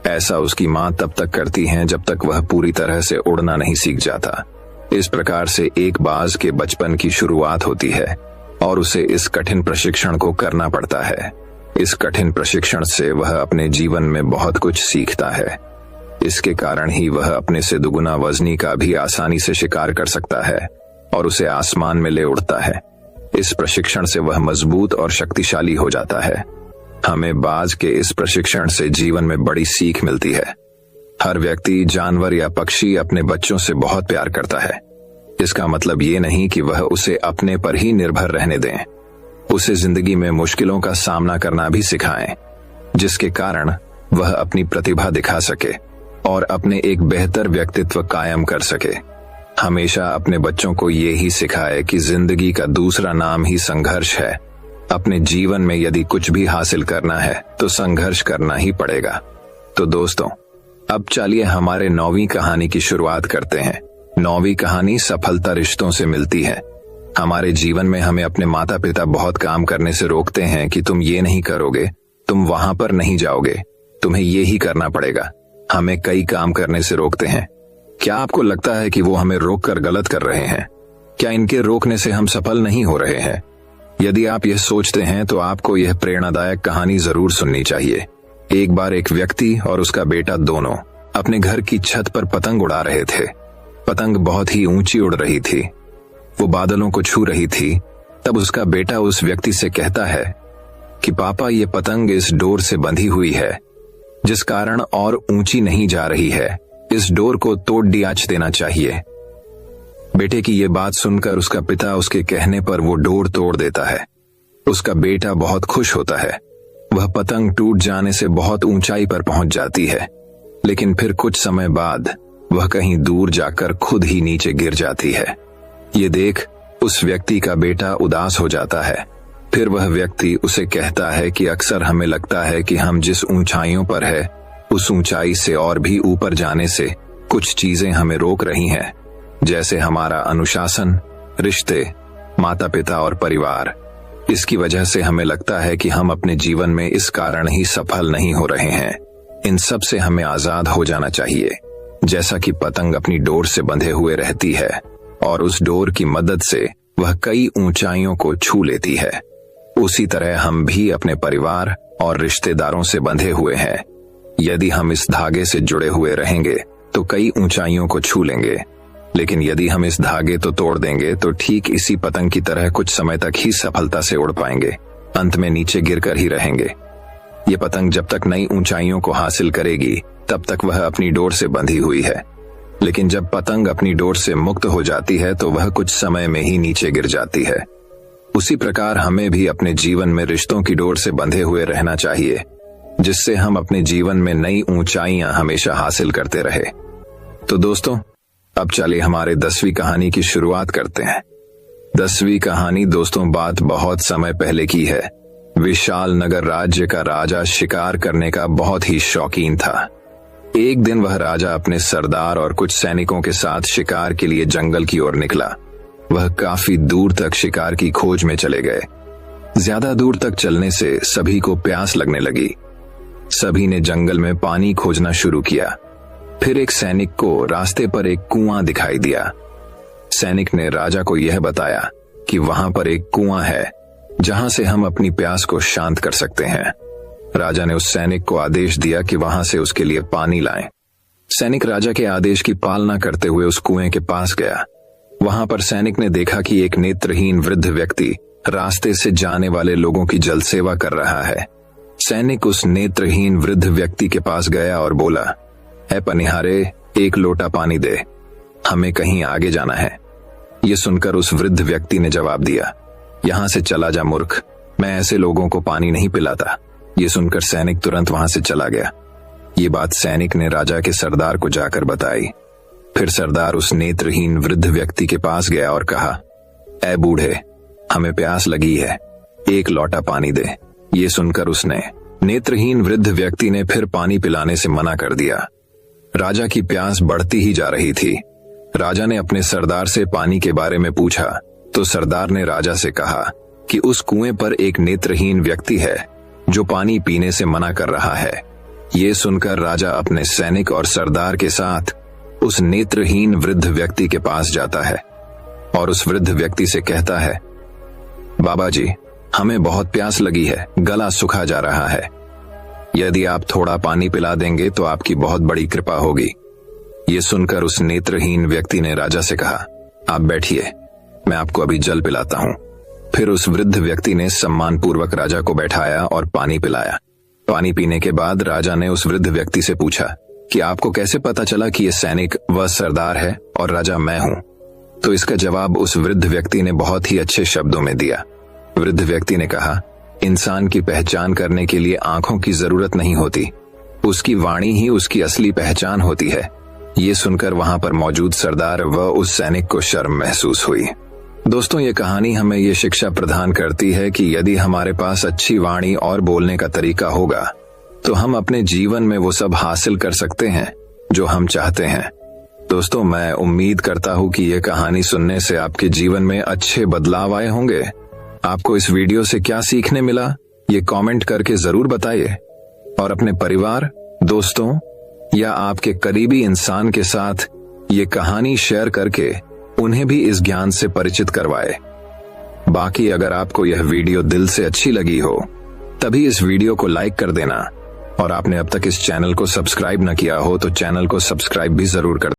ऐसा उसकी माँ तब तक करती हैं जब तक वह पूरी तरह से उड़ना नहीं सीख जाता। इस प्रकार से एक बाज के बचपन की शुरुआत होती है और उसे इस कठिन प्रशिक्षण को करना पड़ता है। इस कठिन प्रशिक्षण से वह अपने जीवन में बहुत कुछ सीखता है। इसके कारण ही वह अपने से दुगुना वजनी का भी आसानी से शिकार कर सकता है और उसे आसमान में ले उड़ता है। इस प्रशिक्षण से वह मजबूत और शक्तिशाली हो जाता है। हमें बाज के इस प्रशिक्षण से जीवन में बड़ी सीख मिलती है। हर व्यक्ति, जानवर या पक्षी अपने बच्चों से बहुत प्यार करता है। इसका मतलब ये नहीं कि वह उसे अपने पर ही निर्भर रहने दें। उसे जिंदगी में मुश्किलों का सामना करना भी सिखाएं, जिसके कारण वह अपनी प्रतिभा दिखा सके और अपने एक बेहतर व्यक्तित्व कायम कर सके। हमेशा अपने बच्चों को ये ही सिखाए कि जिंदगी का दूसरा नाम ही संघर्ष है। अपने जीवन में यदि कुछ भी हासिल करना है तो संघर्ष करना ही पड़ेगा। तो दोस्तों, अब चलिए हमारे 9वीं कहानी की शुरुआत करते हैं। 9वीं कहानी सफलता रिश्तों से मिलती है। हमारे जीवन में हमें अपने माता पिता बहुत काम करने से रोकते हैं कि तुम ये नहीं करोगे, तुम वहां पर नहीं जाओगे, तुम्हें ये ही करना पड़ेगा। हमें कई काम करने से रोकते हैं। क्या आपको लगता है कि वो हमें रोककर गलत कर रहे हैं? क्या इनके रोकने से हम सफल नहीं हो रहे हैं? यदि आप यह सोचते हैं तो आपको यह प्रेरणादायक कहानी जरूर सुननी चाहिए। एक बार एक व्यक्ति और उसका बेटा दोनों अपने घर की छत पर पतंग उड़ा रहे थे। पतंग बहुत ही ऊंची उड़ रही थी, वो बादलों को छू रही थी। तब उसका बेटा उस व्यक्ति से कहता है कि पापा, ये पतंग इस डोर से बंधी हुई है, जिस कारण और ऊंची नहीं जा रही है। इस डोर को तोड़ दियाच देना चाहिए। बेटे की ये बात सुनकर उसका पिता उसके कहने पर वो डोर तोड़ देता है। उसका बेटा बहुत खुश होता है। वह पतंग टूट जाने से बहुत ऊंचाई पर पहुंच जाती है, लेकिन फिर कुछ समय बाद वह कहीं दूर जाकर खुद ही नीचे गिर जाती है। ये देख उस व्यक्ति का बेटा उदास हो जाता है। फिर वह व्यक्ति उसे कहता है कि अक्सर हमें लगता है कि हम जिस ऊंचाइयों पर है उस ऊंचाई से और भी ऊपर जाने से कुछ चीजें हमें रोक रही हैं, जैसे हमारा अनुशासन, रिश्ते, माता पिता और परिवार। इसकी वजह से हमें लगता है कि हम अपने जीवन में इस कारण ही सफल नहीं हो रहे हैं। इन सब से हमें आजाद हो जाना चाहिए। जैसा कि पतंग अपनी डोर से बंधे हुए रहती है और उस डोर की मदद से वह कई ऊंचाइयों को छू लेती है, उसी तरह हम भी अपने परिवार और रिश्तेदारों से बंधे हुए हैं। यदि हम इस धागे से जुड़े हुए रहेंगे तो कई ऊंचाइयों को छू लेंगे, लेकिन यदि हम इस धागे तो तोड़ देंगे तो ठीक इसी पतंग की तरह कुछ समय तक ही सफलता से उड़ पाएंगे, अंत में नीचे गिरकर ही रहेंगे। ये पतंग जब तक नई ऊंचाइयों को हासिल करेगी तब तक वह अपनी डोर से बंधी हुई है, लेकिन जब पतंग अपनी डोर से मुक्त हो जाती है तो वह कुछ समय में ही नीचे गिर जाती है। उसी प्रकार हमें भी अपने जीवन में रिश्तों की डोर से बंधे हुए रहना चाहिए, जिससे हम अपने जीवन में नई ऊंचाइयां हमेशा हासिल करते रहे। तो दोस्तों, अब चलिए हमारे 10वीं कहानी की शुरुआत करते हैं। 10वीं कहानी दोस्तों बात बहुत समय पहले की है। विशाल नगर राज्य का राजा शिकार करने का बहुत ही शौकीन था। एक दिन वह राजा अपने सरदार और कुछ सैनिकों के साथ शिकार के लिए जंगल की ओर निकला। वह काफी दूर तक शिकार की खोज में चले गए। ज्यादा दूर तक चलने से सभी को प्यास लगने लगी। सभी ने जंगल में पानी खोजना शुरू किया। फिर एक सैनिक को रास्ते पर एक कुआं दिखाई दिया। सैनिक ने राजा को यह बताया कि वहां पर एक कुआं है जहां से हम अपनी प्यास को शांत कर सकते हैं। राजा ने उस सैनिक को आदेश दिया कि वहां से उसके लिए पानी लाएं। सैनिक राजा के आदेश की पालना करते हुए उस कुएं के पास गया। वहां पर सैनिक ने देखा कि एक नेत्रहीन वृद्ध व्यक्ति रास्ते से जाने वाले लोगों की जल सेवा कर रहा है। सैनिक उस नेत्रहीन वृद्ध व्यक्ति के पास गया और बोला, "ऐ पनिहारे, एक लोटा पानी दे, हमें कहीं आगे जाना है।" ये सुनकर उस वृद्ध व्यक्ति ने जवाब दिया, "यहां से चला जा मूर्ख, मैं ऐसे लोगों को पानी नहीं पिलाता।" ये सुनकर सैनिक तुरंत वहां से चला गया। ये बात सैनिक ने राजा के सरदार को जाकर बताई। फिर सरदार उस नेत्रहीन वृद्ध व्यक्ति के पास गया और कहा, "ऐ बूढ़े, हमें प्यास लगी है, एक लोटा पानी दे।" ये सुनकर उसने नेत्रहीन वृद्ध व्यक्ति ने फिर पानी पिलाने से मना कर दिया। राजा की प्यास बढ़ती ही जा रही थी। राजा ने अपने सरदार से पानी के बारे में पूछा तो सरदार ने राजा से कहा कि उस कुएं पर एक नेत्रहीन व्यक्ति है जो पानी पीने से मना कर रहा है। ये सुनकर राजा अपने सैनिक और सरदार के साथ उस नेत्रहीन वृद्ध व्यक्ति के पास जाता है और उस वृद्ध व्यक्ति से कहता है, बाबा जी, हमें बहुत प्यास लगी है, गला सूखा जा रहा है। यदि आप थोड़ा पानी पिला देंगे तो आपकी बहुत बड़ी कृपा होगी। ये सुनकर उस नेत्रहीन व्यक्ति ने राजा से कहा, आप बैठिए, मैं आपको अभी जल पिलाता हूँ। फिर उस वृद्ध व्यक्ति ने सम्मानपूर्वक राजा को बैठाया और पानी पिलाया। पानी पीने के बाद राजा ने उस वृद्ध व्यक्ति से पूछा कि आपको कैसे पता चला कि ये सैनिक वह सरदार है और राजा मैं हूँ? तो इसका जवाब उस वृद्ध व्यक्ति ने बहुत ही अच्छे शब्दों में दिया। वृद्ध व्यक्ति ने कहा, इंसान की पहचान करने के लिए आंखों की जरूरत नहीं होती, उसकी वाणी ही उसकी असली पहचान होती है। ये सुनकर वहां पर मौजूद सरदार व उस सैनिक को शर्म महसूस हुई। दोस्तों, ये कहानी हमें ये शिक्षा प्रदान करती है कि यदि हमारे पास अच्छी वाणी और बोलने का तरीका होगा तो हम अपने जीवन में वो सब हासिल कर सकते हैं जो हम चाहते हैं। दोस्तों, मैं उम्मीद करता हूँ कि ये कहानी सुनने से आपके जीवन में अच्छे बदलाव आए होंगे। आपको इस वीडियो से क्या सीखने मिला, ये कमेंट करके जरूर बताइए और अपने परिवार, दोस्तों या आपके करीबी इंसान के साथ ये कहानी शेयर करके उन्हें भी इस ज्ञान से परिचित करवाए। बाकी अगर आपको यह वीडियो दिल से अच्छी लगी हो तभी इस वीडियो को लाइक कर देना और आपने अब तक इस चैनल को सब्सक्राइब न किया हो तो चैनल को सब्सक्राइब भी जरूर कर